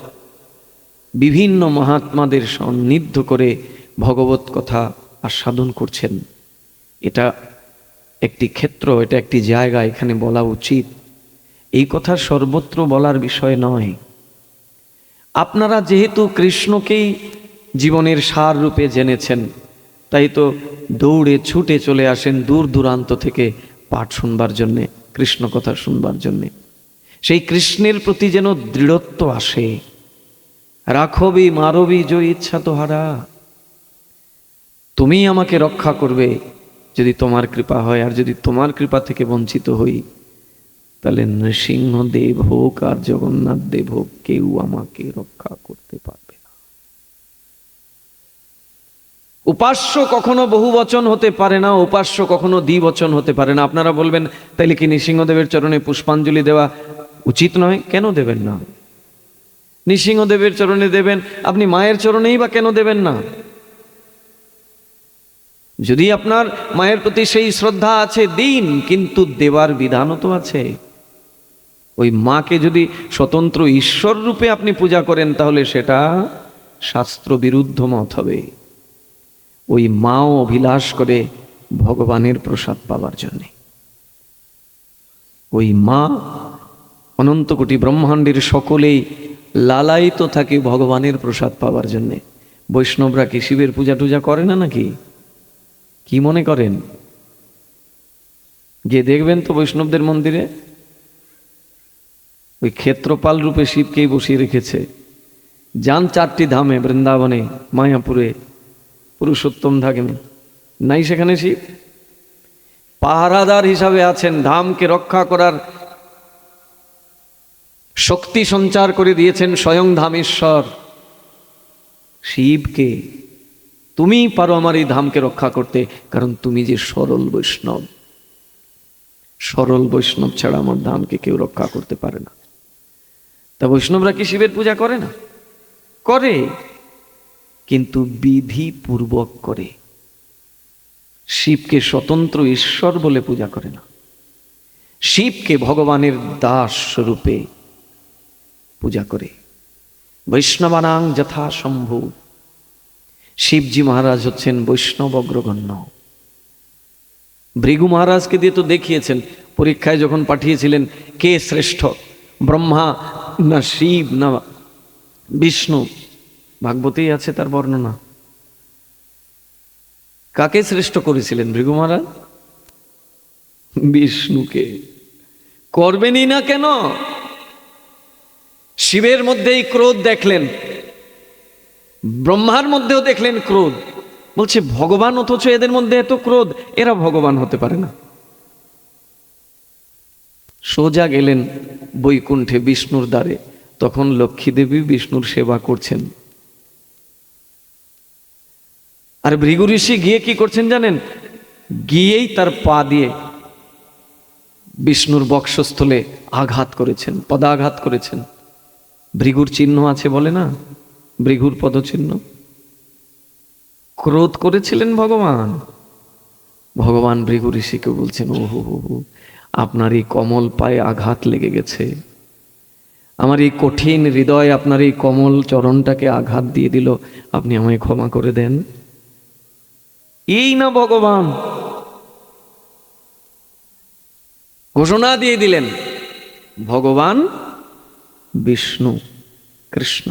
বিভিন্ন মহাত্মাদের সন্নিধ্য করে ভগবত কথা আস্বাদন করছেন। এটা একটি ক্ষেত্র, এটা একটি জায়গা, এখানে বলা উচিত। এই কথা সর্বত্র বলার বিষয় নয়। আপনারা যেহেতু কৃষ্ণকেই জীবনের সার রূপে জেনেছেন, তাই তো দৌড়ে ছুটে চলে আসেন দূর দূরান্ত থেকে পাঠ শুনবার জন্যে, কৃষ্ণ কথা শুনবার জন্যে। সেই কৃষ্ণের প্রতি যেন দৃঢ়ত্ব আসে। রাখবি মারবি জয় ইচ্ছা তোহারা, তুমি আমাকে রক্ষা করবে যদি তোমার কৃপা হয়, আর যদি তোমার কৃপা থেকে বঞ্চিত হই তাহলে নৃসিংহদেব হোক আর জগন্নাথ দেব হোক, কেউ আমাকে রক্ষা করতে পারবে না। উপাস্য কখনো বহু বচন হতে পারে না, উপাস্য কখনো দ্বিবচন হতে পারে না। আপনারা বলবেন তাইলে কি নৃসিংহদেবের চরণে পুষ্পাঞ্জলি দেওয়া উচিত নয়? কেন দেবেন না? নৃসিংহদেবের চরণে দেবেন, আপনি মায়ের চরণেই বা কেন দেবেন না? যদি আপনার মায়ের প্রতি সেই শ্রদ্ধা আছে দিন, কিন্তু দেওয়ার বিধানও তো আছে। ওই মাকে যদি স্বতন্ত্র ঈশ্বর রূপে আপনি পূজা করেন তাহলে সেটা শাস্ত্র বিরুদ্ধ মত হবে। ওই মাও অভিলাষ করে ভগবানের প্রসাদ পাওয়ার জন্যে। ওই মা অনন্ত কোটি ব্রহ্মাণ্ডের সকলেই লালায়িত থাকে ভগবানের প্রসাদ পাওয়ার জন্যে। বৈষ্ণবরা কি শিবের পূজা টুজা করে না নাকি? কি মনে করেন? গিয়ে দেখবেন তো বৈষ্ণবদের মন্দিরে ওই ক্ষেত্রপাল রূপে শিবকেই বসিয়ে রেখেছে। যান 4টি ধামে, বৃন্দাবনে, মায়াপুরে, পুরুষোত্তম ধামে, নাই সেখানে শিব পাহারাদার হিসাবে আছেন। ধামকে রক্ষা করার শক্তি সঞ্চার করে দিয়েছেন স্বয়ং ধামেশ্বর শিবকে। তুমি পারো আমার এই ধামকে রক্ষা করতে, কারণ তুমি যে সরল বৈষ্ণব। সরল বৈষ্ণব ছাড়া আমার ধামকে কেউ রক্ষা করতে পারে না। তা বৈষ্ণবরা কি শিবের পূজা করে না? করে, কিন্তু বিধি পূর্বক করে। শিবকে স্বতন্ত্র ঈশ্বর বলে পূজা করে না, শিবকে ভগবানের দাস রূপে পূজা করে। বৈষ্ণবানাং যথা শম্ভু, শিবজি মহারাজ হচ্ছেন বৈষ্ণব অগ্রগণ্য। ভৃগু মহারাজকে দিয়ে তো দেখিয়েছেন, পরীক্ষায় যখন পাঠিয়েছিলেন কে শ্রেষ্ঠ, ব্রহ্মা না শিব না বিষ্ণু, ভাগবতেই আছে তার বর্ণনা। কাকে শ্রেষ্ঠ করেছিলেন ভৃগু মহারাজ? বিষ্ণুকে। করবেনই না কেন? শিবের মধ্যেই ক্রোধ দেখলেন, ব্রহ্মার মধ্যেও দেখলেন ক্রোধ, বলছে ভগবান, অথচ এদের মধ্যে এত ক্রোধ, এরা ভগবান হতে পারে না। সোজা গেলেন বৈকুণ্ঠে বিষ্ণুর দ্বারে, তখন লক্ষ্মী দেবী বিষ্ণুর সেবা করছেন। আর ভৃগু ঋষি গিয়ে কি করছেন জানেন? গিয়েই তার পা দিয়ে বিষ্ণুর বক্ষস্থলে আঘাত করেছেন, পদাঘাত করেছেন। ভৃগুর চিহ্ন আছে বলে না, ভৃগুর পদচিহ্ন। ক্রোধ করেছিলেন ভগবান। ভগবান ভৃগু ঋষিকে বলছেন, ও হো হো, আপনার এই কমল পায়ে আঘাত লেগে গেছে, আমার এই কঠিন হৃদয় আপনার এই কমল চরণটাকে আঘাত দিয়ে দিল, আপনি আমায় ক্ষমা করে দেন। এই না ভগবান, ঘোষণা দিয়ে দিলেন, ভগবান বিষ্ণু কৃষ্ণ,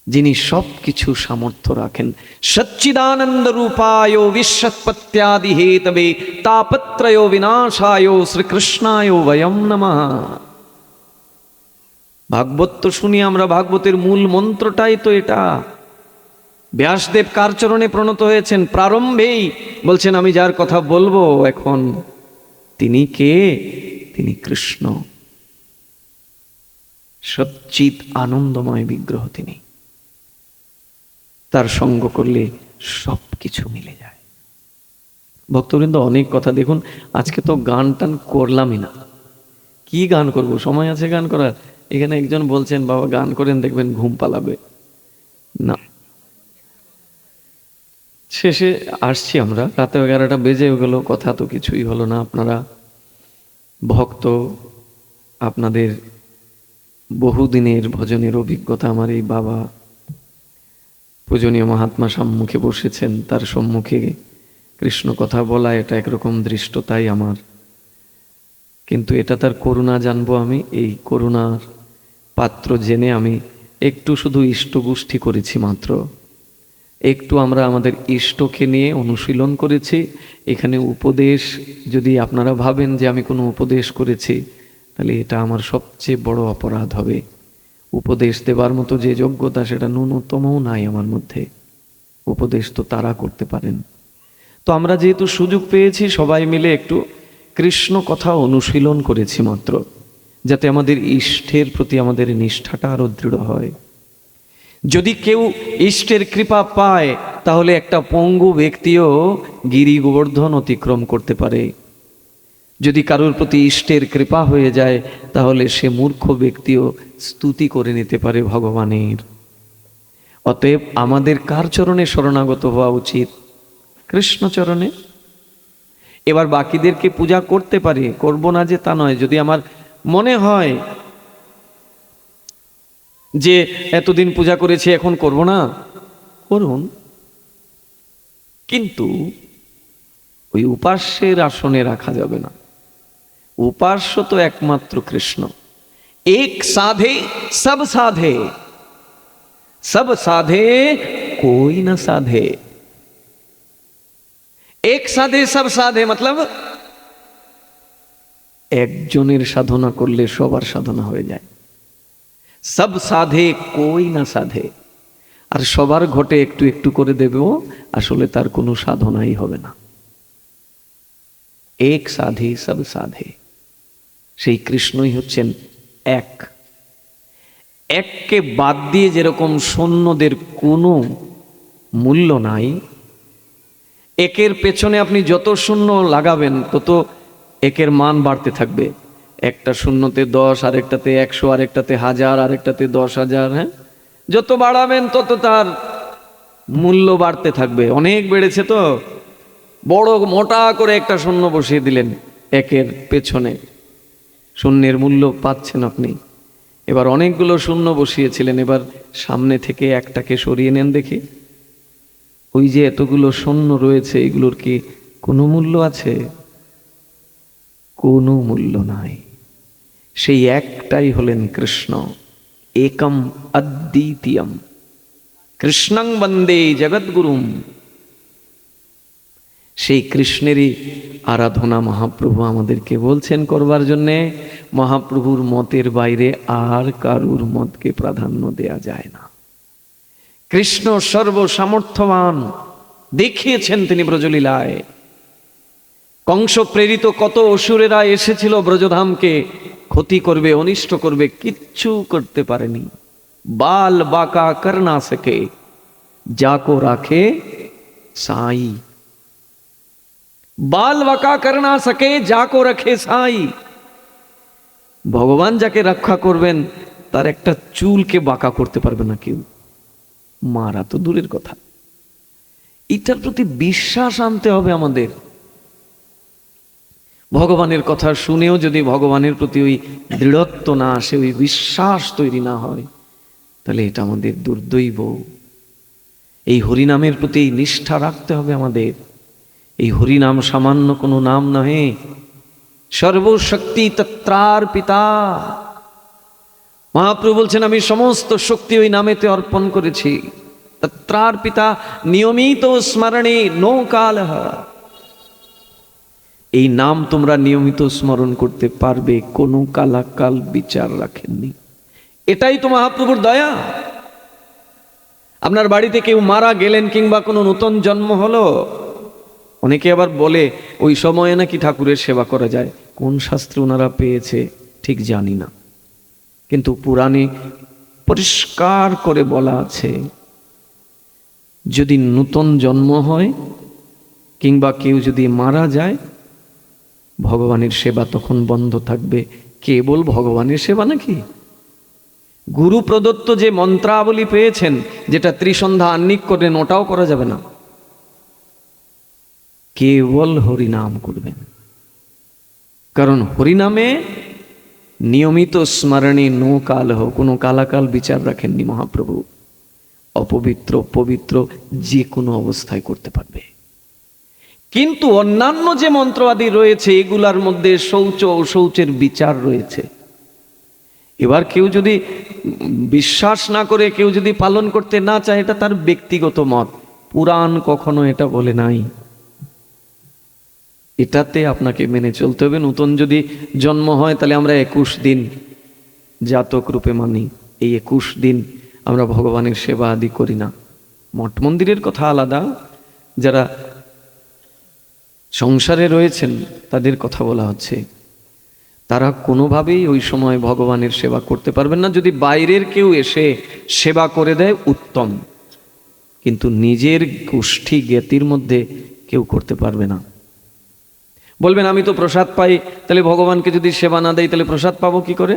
যিনি সবকিছু সামর্থ্য রাখেন। সচ্চিদানন্দ রূপায় বিশ্বৎপত্যাদি হেতবে তাপত্রয় বিনাশায় শ্রীকৃষ্ণায় বয়ম নমঃ। ভাগবত তো শুনি আমরা, ভাগবতের মূল মন্ত্রটাই তো এটা। ব্যাসদেব কার চরণে প্রণত হয়েছেন? প্রারম্ভেই বলছেন, আমি যার কথা বলবো এখন, তিনি কে? তিনি কৃষ্ণ, সচ্চিৎ আনন্দময় বিগ্রহ তিনি। তার সঙ্গ করলে সব কিছু মিলে যায়। ভক্তবৃন্দ, অনেক কথা দেখুন, আজকে তো গান টান করলামই না। কি গান করব? সময় আছে গান করার? এখানে একজন বলছেন, বাবা গান করেন, দেখবেন ঘুম পালাবে না। শেষে আসছি আমরা, রাতে 11টা বেজে গেল, কথা তো কিছুই হলো না। আপনারা ভক্ত, আপনাদের বহুদিনের ভজনের অভিজ্ঞতা, আমার এই বাবা পূজনীয় মহাত্মা সম্মুখে বসেছেন, তার সম্মুখে কৃষ্ণ কথা বলা, এটা একরকম দৃষ্টতাই আমার। কিন্তু এটা তার করুণা জানবো আমি, এই করুণার পাত্র জেনে আমি একটু শুধু ইষ্টগোষ্ঠী করেছি মাত্র, একটু আমরা আমাদের ইষ্টকে নিয়ে অনুশীলন করেছি। এখানে উপদেশ, যদি আপনারা ভাবেন যে আমি কোনো উপদেশ করেছি, তাহলে এটা আমার সবচেয়ে বড় অপরাধ হবে। উপদেশ দেবার মতো যে যোগ্যতা, সেটা ন্যূনতমও নাই আমার মধ্যে। উপদেশ তো তারা করতে পারেন। তো আমরা যেহেতু সুযোগ পেয়েছি, সবাই মিলে একটু কৃষ্ণ কথা অনুশীলন করেছি মাত্র, যাতে আমাদের ইষ্টের প্রতি আমাদের নিষ্ঠাটা আরো দৃঢ় হয়। যদি কেউ ইষ্টের কৃপা পায়, তাহলে একটা পঙ্গু ব্যক্তিও গিরি গোবর্ধন অতিক্রম করতে পারে। যদি কারোর প্রতি ইষ্টের কৃপা হয়ে যায়, তাহলে সে মূর্খ ব্যক্তিও স্তুতি করে নিতে পারে ভগবানের। অতএব আমাদের কার চরণে শরণাগত হওয়া উচিত? কৃষ্ণ চরণে। এবার বাকিদেরকে পূজা করতে পারি, করব না যে তা নয়। যদি আমার মনে হয় যে এতদিন পূজা করেছি, এখন করব না, করুন। কিন্তু ওই উপাস্যের আসনে রাখা যাবে না। উপাস্য তো একমাত্র কৃষ্ণ। এক সাধে সব সাধে, সব সাধে कोई न साधे। এক সাধে সব সাধে মতলব একজনের সাধনা করলে সবার সাধনা হয়ে যায়। সব সাধে कोई न साधे, আর সবার ঘটে একটু একটু করে দেবেও, আসলে তার কোনো সাধনাই হবে না। এক সাধে সব সাধে, সেই কৃষ্ণই হচ্ছেন এক। এককে বাদ দিয়ে যেরকম শূন্যদের কোনো মূল্য নাই, একের পেছনে আপনি যত শূন্য লাগাবেন, তত একের মান বাড়তে থাকবে। একটা শূন্যতে 10, আরেকটাতে 100, আরেকটাতে 1000, আরেকটাতে 10,000। হ্যাঁ, যত বাড়াবেন তত তার মূল্য বাড়তে থাকবে। অনেক বেড়েছে তো, বড় মোটা করে একটা শূন্য বসিয়ে দিলেন একের পেছনে, শূন্যের মূল্য পাচ্ছেন আপনি। এবার অনেকগুলো শূন্য বসিয়েছিলেন, এবার সামনে থেকে একটাকে সরিয়ে নেন দেখি। ওই যে এতগুলো শূন্য রয়েছে, এগুলোর কি কোনো মূল্য আছে? কোনো মূল্য নাই। সেই একটাই হলেন কৃষ্ণ, একম অদ্বিতীয়ম কৃষ্ণং বন্দে জগদ্গুরুম। সেই কৃষ্ণেরই আরাধনা মহাপ্রভু আমাদেরকে বলছেন করবার জন্যে। মহাপ্রভুর মতের বাইরে আর কারুর মতকে প্রাধান্য দেয়া যায় না। কৃষ্ণ সর্বসামর্থ্যবান দেখিয়েছেন তিনি ব্রজলীলায়। কংস প্রেরিত কত অসুরেরা এসেছিল ব্রজধামকে ক্ষতি করবে, অনিষ্ট করবে, কিচ্ছু করতে পারেনি। বাল বাঁকা কর না সকে, যাকো রাখে সাই। বাল বাঁকা কর না সকে, যাকো রাখে সাই। ভগবান যাকে রক্ষা করবেন তার একটা চুলকে বাঁকা করতে পারবে না কেউ, মারা তো দূরের কথা। এটার প্রতি বিশ্বাস আনতে হবে আমাদের। ভগবানের কথা শুনেও যদি ভগবানের প্রতি ওই দৃঢ়ত্ব না আসে, ওই বিশ্বাস তৈরি না হয়, তাহলে এটা আমাদের দুর্দৈব। এই হরিনামের প্রতি নিষ্ঠা রাখতে হবে আমাদের। এই হরিনাম সামান্য কোনো নাম নহে, সর্বশক্তি তত্রার পিতা। মহাপ্রভু বলছেন আমি সমস্ত শক্তি ওই নামেতে অর্পণ করেছি। তত্রার পিতা নিয়মিত স্মরণে নো কালহ। এই নাম তোমরা নিয়মিত স্মরণ করতে পারবে, কোনো কালাকাল বিচার রাখেননি। এটাই তো মহাপ্রভুর দয়া। আপনার বাড়িতে কেউ মারা গেলেন কিংবা কোনো নূতন জন্ম হলো, অনেকে আবার বলে ওই সময়ে নাকি ঠাকুরের সেবা করা যায়। কোন শাস্ত্রে ওনারা পেয়েছে ঠিক জানি না, কিন্তু পুরাণে পরিষ্কার করে বলা আছে, যদি নূতন জন্ম হয় কিংবা কেউ যদি মারা যায়, ভগবানের সেবা তখন বন্ধ থাকবে। কেবল ভগবানের সেবা নাকি? গুরু প্রদত্ত যে মন্ত্রাবলী পেয়েছেন, যেটা ত্রিসন্ধ্যা আহ্নিক করেন, ওটাও করা যাবে না। কেবল হরিনাম করবেন, কারণ হরিনামে নিয়মিত স্মরণে নো কালহ, কোনো কালাকাল বিচার রাখেননি মহাপ্রভু। অপবিত্র পবিত্র যে কোনো অবস্থায় করতে পারবে। কিন্তু অন্যান্য যে মন্ত্র আদি রয়েছে, এগুলার মধ্যে শৌচ ও শৌচের বিচার রয়েছে। এবার কেউ যদি বিশ্বাস না করে, কেউ যদি পালন করতে না চায়, এটা তার ব্যক্তিগত মত। পুরাণ কখনো এটা বলে নাই। এটাতে আপনাকে মেনে চলতে হবে। নতুন যদি জন্ম হয়, তাহলে আমরা 21 দিন জাতক রূপে মানি। এই 21 দিন আমরা ভগবানের সেবা আদি করি না। মঠ মন্দিরের কথা আলাদা, যারা সংসারে রয়েছেন তাদের কথা বলা হচ্ছে। তারা কোনোভাবেই ওই সময় ভগবানের সেবা করতে পারবেন না। যদি বাইরের কেউ এসে সেবা করে দেয় উত্তম, কিন্তু নিজের গোষ্ঠী জ্ঞাতির মধ্যে কেউ করতে পারবে না। বলবেন আমি তো প্রসাদ পাই, তাহলে ভগবানকে যদি সেবা না দেয় তাহলে প্রসাদ পাবো কি করে?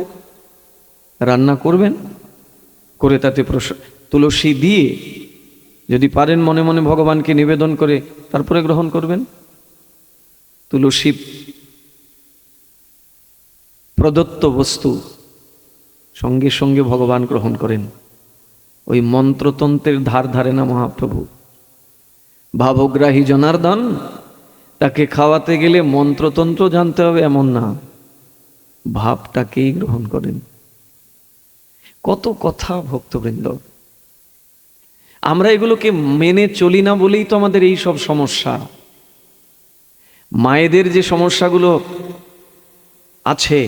রান্না করবেন, করে তাতে তুলসী দিয়ে যদি পারেন মনে মনে ভগবানকে নিবেদন করে তারপরে গ্রহণ করবেন। তুলসী প্রদত্ত বস্তু সঙ্গে সঙ্গে ভগবান গ্রহণ করেন। ওই মন্ত্রতন্ত্রের ধার ধারে না মহাপ্রভু। ভাবগ্রাহী জনার্দন, তাকে খাওয়াতে গেলে মন্ত্রতন্ত্র জানতে হবে এমন না, ভাবটাকেই গ্রহণ করেন। কত কথা ভক্তবৃন্দ, আমরা এগুলোকে মেনে চলি না বলেই তো আমাদের এই সব সমস্যা। মায়েদের যে সমস্যাগুলো আছে,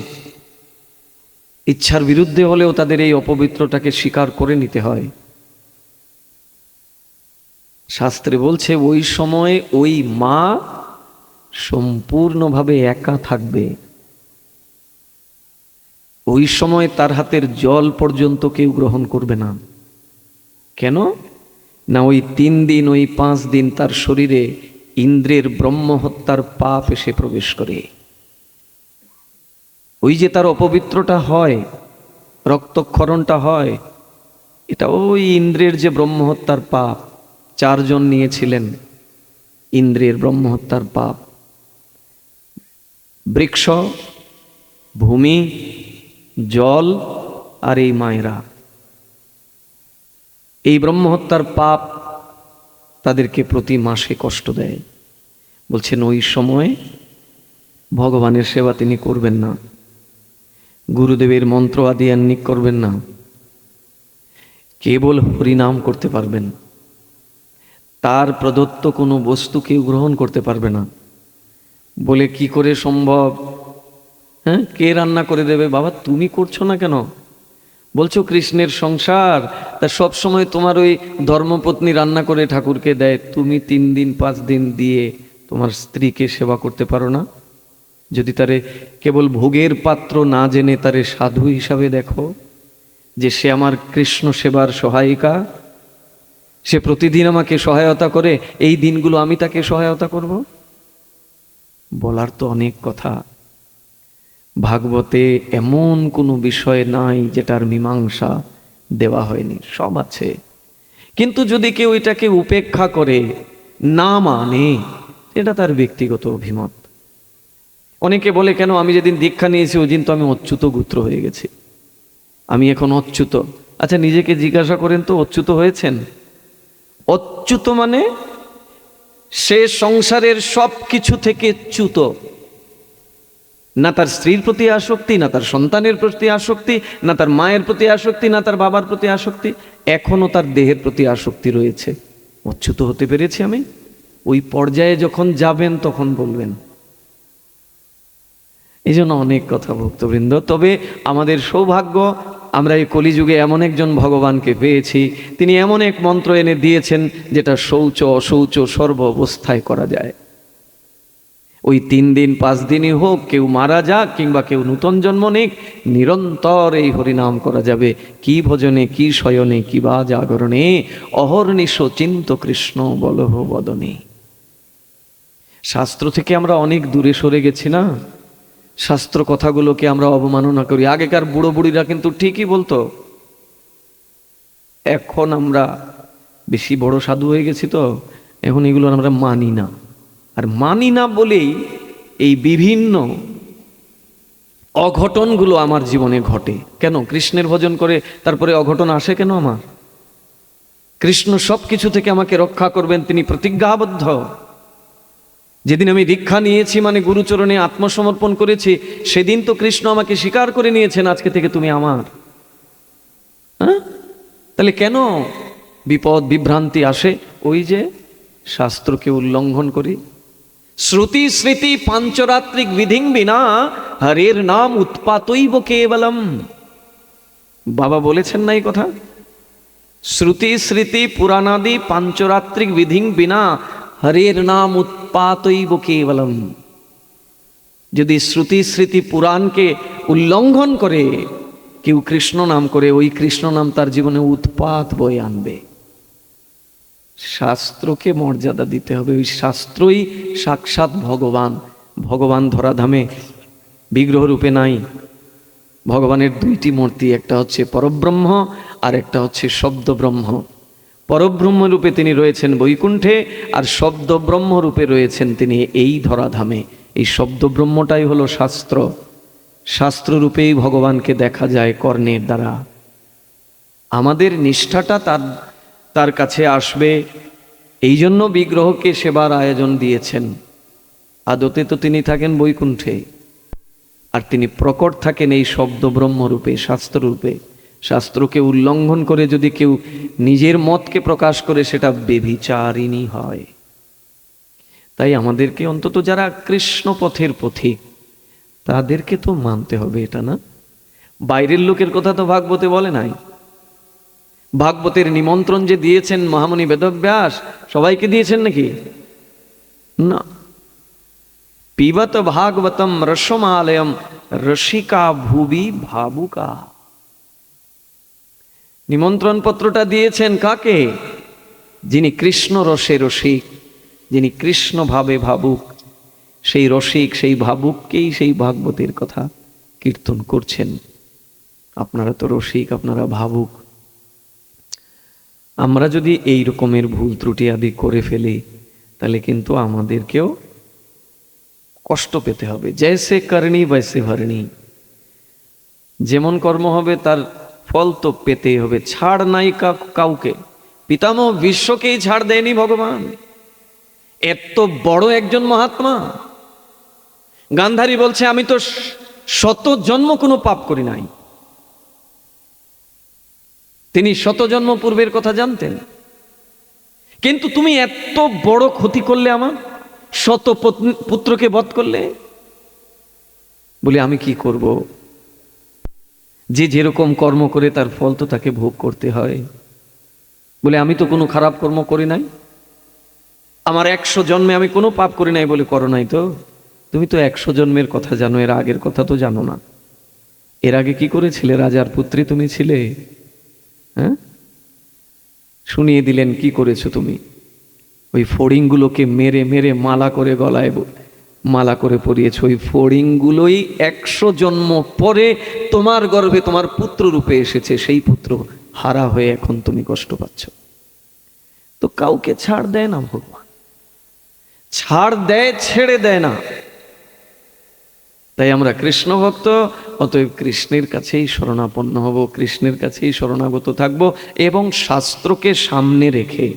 ইচ্ছার বিরুদ্ধে হলেও তাদের এই অপবিত্রটাকে স্বীকার করে নিতে হয়। শাস্ত্রে বলছে ওই সময় ওই মা সম্পূর্ণভাবে একা থাকবে। ওই সময় তার হাতের জল পর্যন্ত কেউ গ্রহণ করবে না। কেন না, ওই 3 দিন ওই 5 দিন তার শরীরে ইন্দ্রের ব্রহ্মহত্যার পাপ এসে প্রবেশ করে। ওই যে তার অপবিত্রটা হয়, রক্তক্ষরণটা হয়, এটা ওই ইন্দ্রের যে ব্রহ্মহত্যার পাপ। 4 জন নিয়েছিলেন ইন্দ্রের ব্রহ্মহত্যার পাপ। বৃক্ষ, ভূমি, জল আর এই মায়েরা, এই ব্রহ্মহত্যার পাপ তাদেরকে প্রতি মাসে কষ্ট দেয়। বলছেন ওই সময় ভগবানের সেবা তিনি করবেন না, গুরুদেবের মন্ত্র আদি আহ্নিক করবেন না, কেবল হরিনাম করতে পারবেন। তার প্রদত্ত কোনো বস্তু কেউ গ্রহণ করতে পারবে না। বলে কি করে সম্ভব? হ্যাঁ, কে রান্না করে দেবে? বাবা তুমি করছো না কেন? বলছো কৃষ্ণের সংসার, তা সব সময় তোমার ওই ধর্মপত্নী রান্না করে ঠাকুরকে দেয়, তুমি 3 দিন 5 দিন দিয়ে তোমার স্ত্রীকে সেবা করতে পারো না? যদি তারে কেবল ভোগের পাত্র না জেনে তারে সাধু হিসাবে দেখো, যে সে আমার কৃষ্ণ সেবার সহায়িকা, সে প্রতিদিন আমাকে সহায়তা করে, এই দিনগুলো আমি তাকে সহায়তা করব। বলার তো অনেক কথা। ভাগবতে এমন কোনো বিষয় নাই যেটার মীমাংসা দেওয়া হয়নি, সব আছে। কিন্তু যদি কেউ এটাকে উপেক্ষা করে, না মানে, এটা তার ব্যক্তিগত অভিমত। অনেকে বলে, কেন আমি যেদিন দীক্ষা নিয়েছি ওই দিন তো আমি অচ্যুত গোত্র হয়ে গেছি, আমি এখন অচ্যুত। আচ্ছা, নিজেকে জিজ্ঞাসা করেন তো, অচ্যুত হয়েছেন? অচ্যুত মানে সে সংসারের সব কিছু থেকে চ্যুত। না তার স্ত্রীর প্রতি আসক্তি, না তার সন্তানের প্রতি আসক্তি, না তার মায়ের প্রতি আসক্তি, না তার বাবার প্রতি আসক্তি, এখনো তার দেহের প্রতি আসক্তি রয়েছে। অচ্যুত হতে পেরেছি আমি? ওই পর্যায়ে যখন যাবেন তখন বলবেন। এই জন্য অনেক কথা ভক্তবৃন্দ। তবে আমাদের সৌভাগ্য, আমরা এই কলিযুগে এমন একজন ভগবানকে পেয়েছি, তিনি এমন এক মন্ত্র এনে দিয়েছেন যেটা শৌচ অশৌচ সর্ব অবস্থায় করা যায়। ওই 3 দিন 5 দিনই হোক, কেউ মারা যাক কিংবা কেউ নূতন জন্ম নিক, নিরন্তর এই হরিনাম করা যাবে। কি ভোজনে, কি শয়নে, কি বা জাগরণে, অহর্নিশ চিন্ত কৃষ্ণ বলহ বদনে। শাস্ত্র থেকে আমরা অনেক দূরে সরে গেছি না? শাস্ত্র কথাগুলোকে আমরা অবমাননা করি। আগেকার বুড়ো বুড়িরা কিন্তু ঠিকই বলতো। এখন আমরা বেশি বড় সাধু হয়ে গেছি তো, এখন এগুলো আমরা মানি না। আর মানি না বলেই এই বিভিন্ন অঘটনগুলো আমার জীবনে ঘটে। কেন? কৃষ্ণের ভজন করে তারপরে অঘটন আসে কেন আমার? কৃষ্ণ সব কিছু থেকে আমাকে রক্ষা করবেন, তিনি প্রতিজ্ঞাবদ্ধ। যেদিন আমি দীক্ষা নিয়েছি মানে গুরুচরণে আত্মসমর্পণ করেছি, সেদিন তো কৃষ্ণ আমাকে স্বীকার করে নিয়েছেন, আজকে থেকে তুমি আমার। হ্যাঁ, তাহলে কেন বিপদ বিভ্রান্তি আসে? ওই যে শাস্ত্রকে উল্লঙ্ঘন করি। শ্রুতি স্মৃতি পাঞ্চরাত্রিক বিধিং বিনা হরের নাম উৎপাতৈব কেবলম। বাবা বলেছেন না এই কথা? শ্রুতি স্মৃতি পুরাণাদি পাঞ্চরাত্রিক বিধিং বিনা হরের নাম উৎপাতৈব কেবলম। যদি শ্রুতি স্মৃতি পুরাণকে উল্লঙ্ঘন করে কেউ কৃষ্ণ নাম করে, ওই কৃষ্ণ নাম তার জীবনে উৎপাত বয়ে আনবে। শাস্ত্রকে মর্যাদা দিতে হবে। ওই শাস্ত্রই সাক্ষাৎ ভগবান। ভগবান ধরাধামে বিগ্রহ রূপে নাই। ভগবানের 2টি মূর্তি, একটা হচ্ছে পরব্রহ্ম আর একটা হচ্ছে শব্দ ব্রহ্ম। পরব্রহ্ম রূপে তিনি রয়েছেন বৈকুণ্ঠে, আর শব্দ ব্রহ্ম রূপে রয়েছেন তিনি এই ধরাধামে। এই শব্দ ব্রহ্মটাই হলো শাস্ত্র। শাস্ত্র রূপেই ভগবানকে দেখা যায় কর্ণের দ্বারা। আমাদের নিষ্ঠাটা তার কাছে আসবে, এই জন্য বিগ্রহকে সেবার আয়োজন দিয়েছেন। আদতে তো তিনি থাকেন বৈকুণ্ঠে, আর তিনি প্রকট থাকেন এই শব্দ ব্রহ্মরূপে, শাস্ত্ররূপে। শাস্ত্রকে উল্লঙ্ঘন করে যদি কেউ নিজের মতকে প্রকাশ করে, সেটা বেভিচারিণী হয়। তাই আমাদেরকে অন্তত যারা কৃষ্ণ পথের পথিক, তাদেরকে তো মানতে হবে, এটা না? বাইরের লোকের কথা তো ভাগবতে বলে নাই। ভাগবতের নিমন্ত্রণ যে দিয়েছেন মহামুনি বেদব্যাস, সবাইকে দিয়েছেন নাকি? না। পিবত ভাগবতম রসমালয়ম রসিকা ভুবি ভাবুকা। নিমন্ত্রণ পত্রটা দিয়েছেন কাকে? যিনি কৃষ্ণ রসে রসিক, যিনি কৃষ্ণ ভাবে ভাবুক, সেই রসিক, সেই ভাবুককেই সেই ভাগবতের কথা কীর্তন করছেন। আপনারা তো রসিক, আপনারা ভাবুক। আমরা যদি এই রকমের ভুল ত্রুটি আদি করে ফেলি, তাহলে কিন্তু আমাদেরকেও কষ্ট পেতে হবে। জৈসে করনি বৈসে ভরনি। যেমন কর্ম হবে তার ফল তো পেতেই হবে। ছাড় নাই কাউকে। পিতামহ বিশ্বকেই ছাড় দেয়নি ভগবান। এত বড় একজন মহাত্মা। গান্ধারী বলছে, আমি তো 100 জন্ম কোনো পাপ করি নাই। তিনি 100 জন্ম পূর্বের কথা জানতেন। কিন্তু তুমি এত বড় ক্ষতি করলে, আমার 100 পুত্রকে বধ করলে। বলে আমি কি করব? যে যেরকম কর্ম করে তার ফল তো তাকে ভোগ করতে হয়। বলে আমি তো কোনো খারাপ কর্ম করি নাই, আমার 100 জন্মে আমি কোনো পাপ করি নাই। বলে করো নাই তো? তুমি তো 100 জন্মের কথা জানো, এর আগের কথা তো জানো না। এর আগে কি করেছিলে? রাজার পুত্রী তুমি ছিলে। হ্যাঁ, শুনিয়ে দিলেন কি করেছো তুমি। ওই ফড়িংগুলোকে মেরে মেরে মালা করে গলায় মালা করে পরিয়েছ। ওই ফড়িংগুলোই 100 জন্ম পরে তোমার গর্ভে তোমার পুত্র রূপে এসেছে। সেই পুত্র হারা হয়ে এখন তুমি কষ্ট পাচ্ছ। তো কাউকে ছাড় দেয় না ভগবান, ছাড় দেয়, ছেড়ে দেয় না। তাই আমরা কৃষ্ণ ভক্ত, অতএব কৃষ্ণের কাছেই শরণাপন্ন হব, কৃষ্ণের কাছেই শরণাগত থাকব। এবং শাস্ত্রকে সামনে রেখে,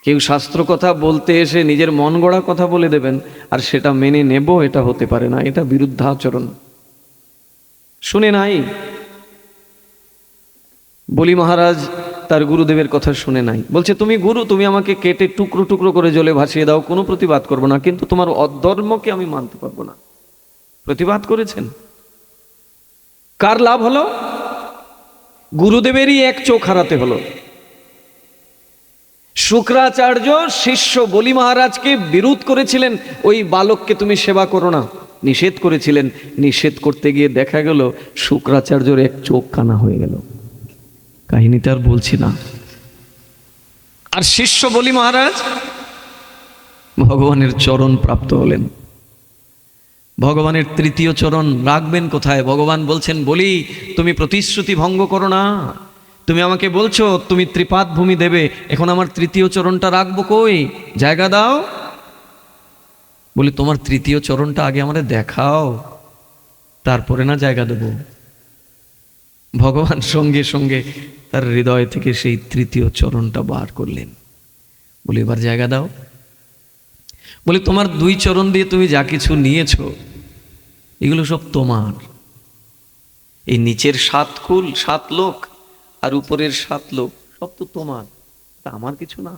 কেউ শাস্ত্র কথা বলতে এসে নিজের মন গড়া কথা বলে দেবেন আর সেটা মেনে নেব, এটা হতে পারে না, এটা বিরুদ্ধাচরণ। শুনে নাই, বলি মহারাজ তার গুরুদেবের কথা শুনে নাই। বলছে তুমি গুরু, তুমি আমাকে কেটে টুকরো টুকরো করে জলে ভাসিয়ে দাও, কোনো প্রতিবাদ করবো না, কিন্তু তোমার অধর্মকে আমি মানতে পারবো না। প্রতিবাদ করেছেন, কার লাভ হলো? গুরুদেবেরই এক চোখ হারাতে হলো। শুক্রাচার্য শিষ্য বলি মহারাজকে বিরোধ করেছিলেন, ওই বালককে তুমি সেবা করো না, নিষেধ করেছিলেন। নিষেধ করতে গিয়ে দেখা গেল শুক্রাচার্যর এক চোখ কানা হয়ে গেল। কাহিনীটা আর বলছি না। আর শিষ্য বলি মহারাজ ভগবানের চরণ প্রাপ্ত হলেন। ভগবানের তৃতীয় চরণ রাখবেন কোথায়? ভগবান বলছেন, বলি তুমি প্রতিশ্রুতি ভঙ্গ করো না। তুমি আমাকে বলছো তুমি ত্রিপাদ ভূমি দেবে, এখন আমার তৃতীয় চরণটা রাখবো কই? জায়গা দাও। বলি তোমার তৃতীয় চরণটা আগে আমাদের দেখাও, তারপরে না জায়গা দেব। ভগবান সঙ্গে সঙ্গে তার হৃদয় থেকে সেই তৃতীয় চরণটা বার করলেন। বলি এবার জায়গা দাও। বলি তোমার 2 চরণ দিয়ে তুমি যা কিছু নিয়েছো এগুলো সব তোমার। এই নিচের 7 কুল 7 লোক আর উপরের 7 লোক সব তো তোমার, তা আমার কিছু না।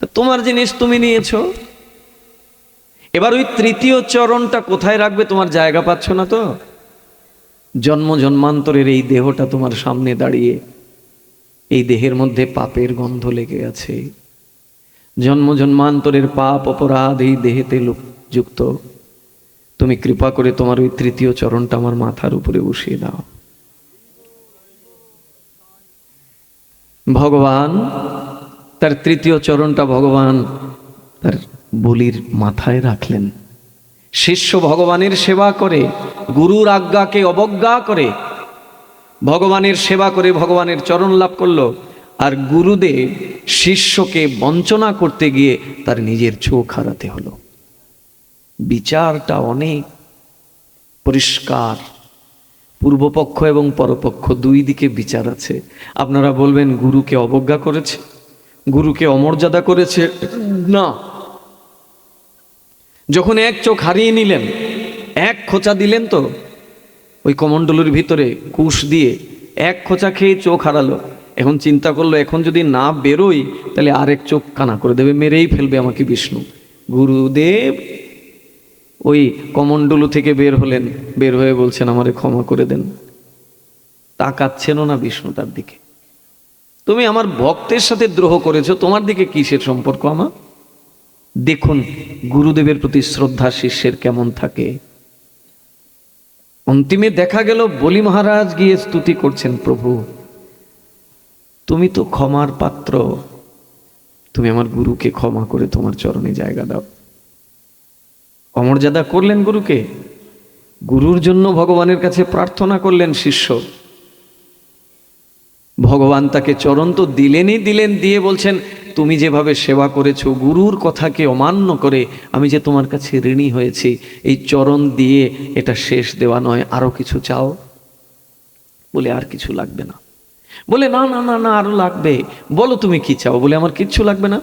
তা তোমার জিনিস তুমি নিয়েছো, এবার ওই তৃতীয় চরণটা কোথায় রাখবে তোমার জায়গা পাচ্ছ না তো। জন্ম জন্মান্তরের এই দেহটা তোমার সামনে দাঁড়িয়ে, এই দেহের মধ্যে পাপের গন্ধ লেগে আছে। জন্ম জন্মান্তরের পাপ অপরাধ এই দেহেতে যুক্ত। তুমি কৃপা করে তোমার ওই তৃতীয় চরণটা আমার মাথার উপরে বসিয়ে দাও। ভগবান তার তৃতীয় চরণটা ভগবান তার বলির মাথায় রাখলেন। শিষ্য ভগবানের সেবা করে, গুরুর আজ্ঞাকে অবজ্ঞা করে ভগবানের সেবা করে ভগবানের চরণ লাভ করলো। আর গুরুদেব শিষ্যকে বঞ্চনা করতে গিয়ে তার নিজের চোখ হারাতে হলো। বিচারটা অনেক পরিষ্কার, পূর্বপক্ষ এবং পরপক্ষ 2 দিকে বিচার আছে। আপনারা বলবেন গুরুকে অবজ্ঞা করেছে, গুরুকে অমর্যাদা করেছে। না, যখন এক চোখ হারিয়ে নিলেন, এক খোঁচা দিলেন তো ওই কমণ্ডলুর ভিতরে কুশ দিয়ে এক খোঁচা খেয়ে চোখ হারালো। এখন চিন্তা করলো এখন যদি না বেরোই তাহলে আরেক চোখ কানা করে দেবে, মেরেই ফেলবে আমাকে বিষ্ণু। গুরুদেব ওই কমণ্ডলু থেকে বের হলেন, বের হয়ে বলছেন আমারে ক্ষমা করে দেন। তাকাচ্ছেনও না বিষ্ণু তার দিকে। তুমি আমার ভক্তের সাথে দ্রোহ করেছো, তোমার দিকে কিসের সম্পর্ক আমার? দেখুন গুরুদেবের প্রতি শ্রদ্ধা শিষ্যের কেমন থাকে। অন্তিমে দেখা গেল বলি মহারাজ গিয়ে স্তুতি করছেন, প্রভু তুমি তো ক্ষমার পাত্র, তুমি আমার গুরুকে ক্ষমা করে তোমার চরণে জায়গা দাও। অমর্যাদা করলেন গুরুকে, গুরুর জন্য ভগবানের কাছে প্রার্থনা করলেন শিষ্য। ভগবান তাকে চরণ তো দিলেনই দিলেন, দিয়ে বলছেন তুমি যেভাবে সেবা করেছো গুরুর কথাকে অমান্য করে, আমি যে তোমার কাছে ঋণী হয়েছি, এই চরণ দিয়ে এটা শেষ দেওয়া নয়, আরো কিছু চাও। বলে আর কিছু লাগবে না। বলে না না না না আরো লাগবে। বলো তুমি কি চাও? বলে আমার কিচ্ছু লাগবে না।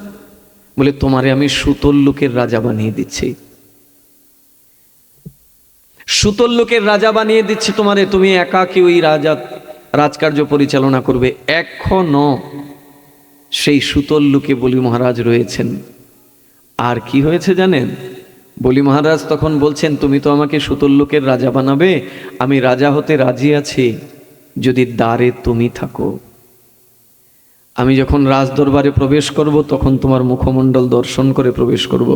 বলে তোমারে আমি সুতোর লোকের রাজা বানিয়ে দিচ্ছি, সুতোর লোকের রাজা বানিয়ে দিচ্ছি তোমারে, তুমি একাকী ওই রাজকার্য পরিচালনা করবে। এখনো সেই সুতোর লোকে বলি মহারাজ রয়েছেন। আর কি হয়েছে জানেন? বলি মহারাজ তখন বলছেন, তুমি তো আমাকে সুতোল্লোকের রাজা বানাবে, আমি রাজা হতে রাজি আছি যদি দ্বারে তুমি থাকো। আমি যখন রাজদরবারে প্রবেশ করব তখন তোমার মুখমণ্ডল দর্শন করে প্রবেশ করব,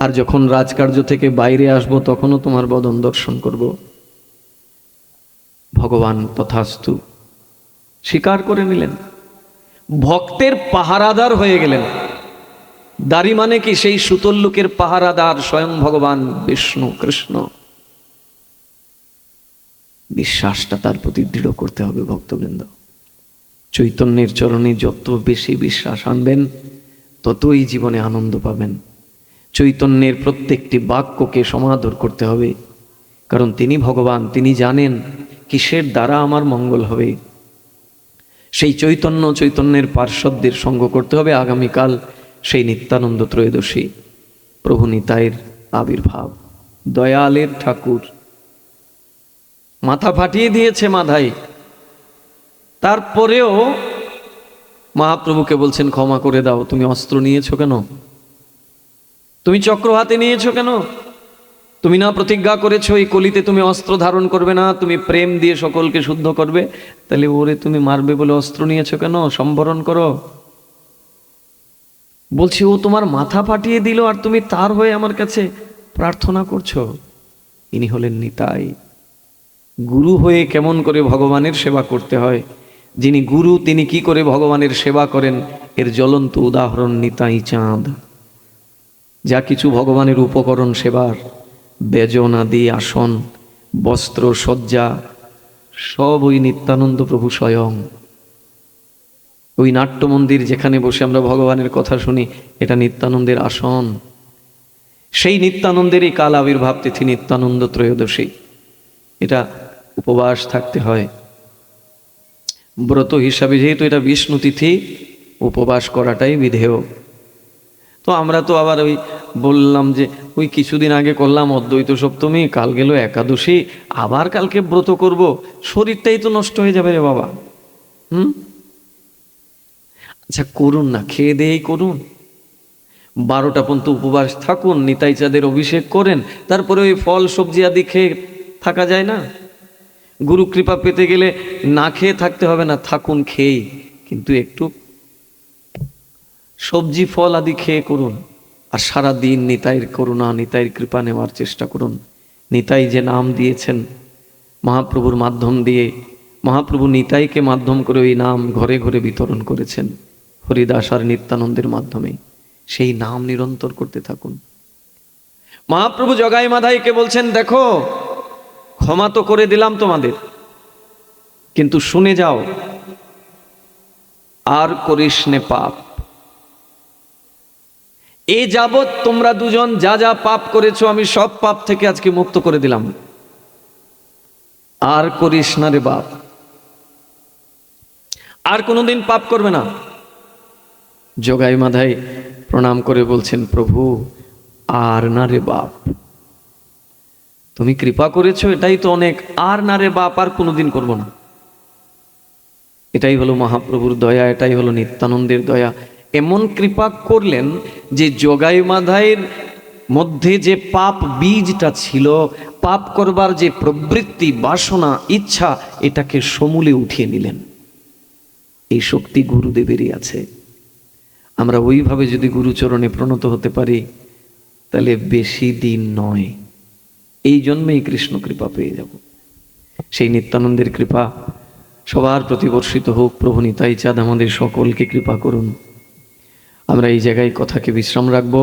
আর যখন রাজকার্য থেকে বাইরে আসব তখনও তোমার বদন দর্শন করব। ভগবান তথাস্তু স্বীকার করে নিলেন, ভক্তের পাহারাদার হয়ে গেলেন। দাড়ি মানে কি? সেই সুতোল্লোকের পাহারাদার স্বয়ং ভগবান বিষ্ণু কৃষ্ণ। বিশ্বাসটা তার প্রতি দৃঢ় করতে হবে ভক্তবৃন্দ। চৈতন্যের চরণে যত বেশি বিশ্বাস আনবেন ততই জীবনে আনন্দ পাবেন। চৈতন্যের প্রত্যেকটি বাক্যকে সমাদর করতে হবে, কারণ তিনি ভগবান, তিনি জানেন কিসের দ্বারা আমার মঙ্গল হবে। সেই চৈতন্যের পার্শ্বদের সঙ্গ করতে হবে। আগামীকাল সেই নিত্যানন্দ ত্রয়োদশী, প্রভু নিতাইয়ের আবির্ভাব। দয়ালের ঠাকুর মাথা ফাটিয়ে দিয়েছে মাধাই, তারপরেও মহাপ্রভুকে বলছেন ক্ষমা করে দাও। তুমি অস্ত্র নিয়েছো কেন? তুমি চক্র হাতে নিয়েছো কেন? তুমি না প্রতিজ্ঞা করেছো এই কলিতে তুমি অস্ত্র ধারণ করবে না, তুমি প্রেম দিয়ে সকলকে শুদ্ধ করবে, তাহলে ওরে তুমি মারবে বলে অস্ত্র নিয়েছো কেন? সম্বরণ করো। বলছি ও তোমার মাথা ফাটিয়ে দিল আর তুমি তার হয়ে আমার কাছে প্রার্থনা করছো। ইনি হলেন নিতাই। গুরু হয়ে কেমন করে ভগবানের সেবা করতে হয়, যিনি গুরু তিনি কি করে ভগবানের সেবা করেন, এর জ্বলন্ত উদাহরণ নিতাই চাঁদ। যা কিছু ভগবানের উপকরণ সেবার, বেজন আদি, আসন, বস্ত্র, শয্যা, সব ওই নিত্যানন্দ প্রভু স্বয়ং। ওই নাট্য মন্দির যেখানে বসে আমরা ভগবানের কথা শুনি, এটা নিত্যানন্দের আসন। সেই নিত্যানন্দেরই কাল আবির্ভাব তিথি, নিত্যানন্দ ত্রয়োদশী। এটা উপবাস থাকতে হয় ব্রত হিসাবে, যেহেতু এটা বিষ্ণু তিথি, উপবাস করাটাই বিধেয়। তো আমরা তো আবার ওই বললাম যে ওই কিছুদিন আগে করলাম অদ্বৈত সপ্তমী, কাল গেল একাদশী, আবার কালকে ব্রত করব, শরীরটাই তো নষ্ট হয়ে যাবে রে বাবা। আচ্ছা করুন না, খেয়ে দেই করুন, 12টা পর্যন্ত উপবাস থাকুন, নিতাই চাঁদের অভিষেক করেন, তারপরে ওই ফল সবজি আদি খেয়ে থাকা যায় না? গুরু কৃপা পেতে গেলে না খেয়ে থাকতে হবে না, থাকুন খেয়েই, কিন্তু একটু সবজি ফল আদি খেয়ে করুন। আর সারা দিন নিতাইয়ের করুণা, নিতাইয়ের কৃপা নেওয়ার চেষ্টা করুন। নিতাই যে নাম দিয়েছেন মহাপ্রভুর মাধ্যম দিয়ে, মহাপ্রভু নিতাইকে মাধ্যম করে ওই নাম ঘরে ঘরে বিতরণ করেছেন হরিদাস আর নিত্যানন্দের মাধ্যমে। সেই নাম নিরন্তর করতে থাকুন। মহাপ্রভু জগাই মাধাইকে বলছেন, দেখো ক্ষমা তো করে দিলাম তোমাদের, কিন্তু শুনে যাও, আর করিস নে পাপ। এ যাবৎ তোমরা দুজন যা যা পাপ করেছো আমি সব পাপ থেকে আজকে মুক্ত করে দিলাম, আর করিস না রে বাপ, আর কোনোদিন পাপ করবে না। জগাই মাধাই প্রণাম করে বলছেন, প্রভু আর না রে বাপ, তুমি কৃপা করেছো এটাই তো অনেক, আর না রে বাপ, আর কোনোদিন করব না। এটাই হলো মহাপ্রভুর দয়া, এটাই হলো নিত্যানন্দের দয়া। এমন কৃপা করলেন যে জগাই মাধাইয়ের মধ্যে যে পাপ বীজটা ছিল, পাপ করবার যে প্রবৃত্তি, বাসনা, ইচ্ছা, এটাকে সমূলে উঠিয়ে নিলেন। এই শক্তি গুরুদেবেরই আছে। আমরা ওইভাবে যদি গুরুচরণে প্রণত হতে পারি তাহলে বেশি দিন নয়, এই জন্মেই কৃষ্ণ কৃপা পেয়ে যাব। সেই নিত্যানন্দের কৃপা সবার প্রতি বর্ষিত হোক। প্রভু নিতাই চাঁদ আমাদের সকলকে কৃপা করুন। আমরা এই জায়গায় কথাকে বিশ্রাম রাখবো।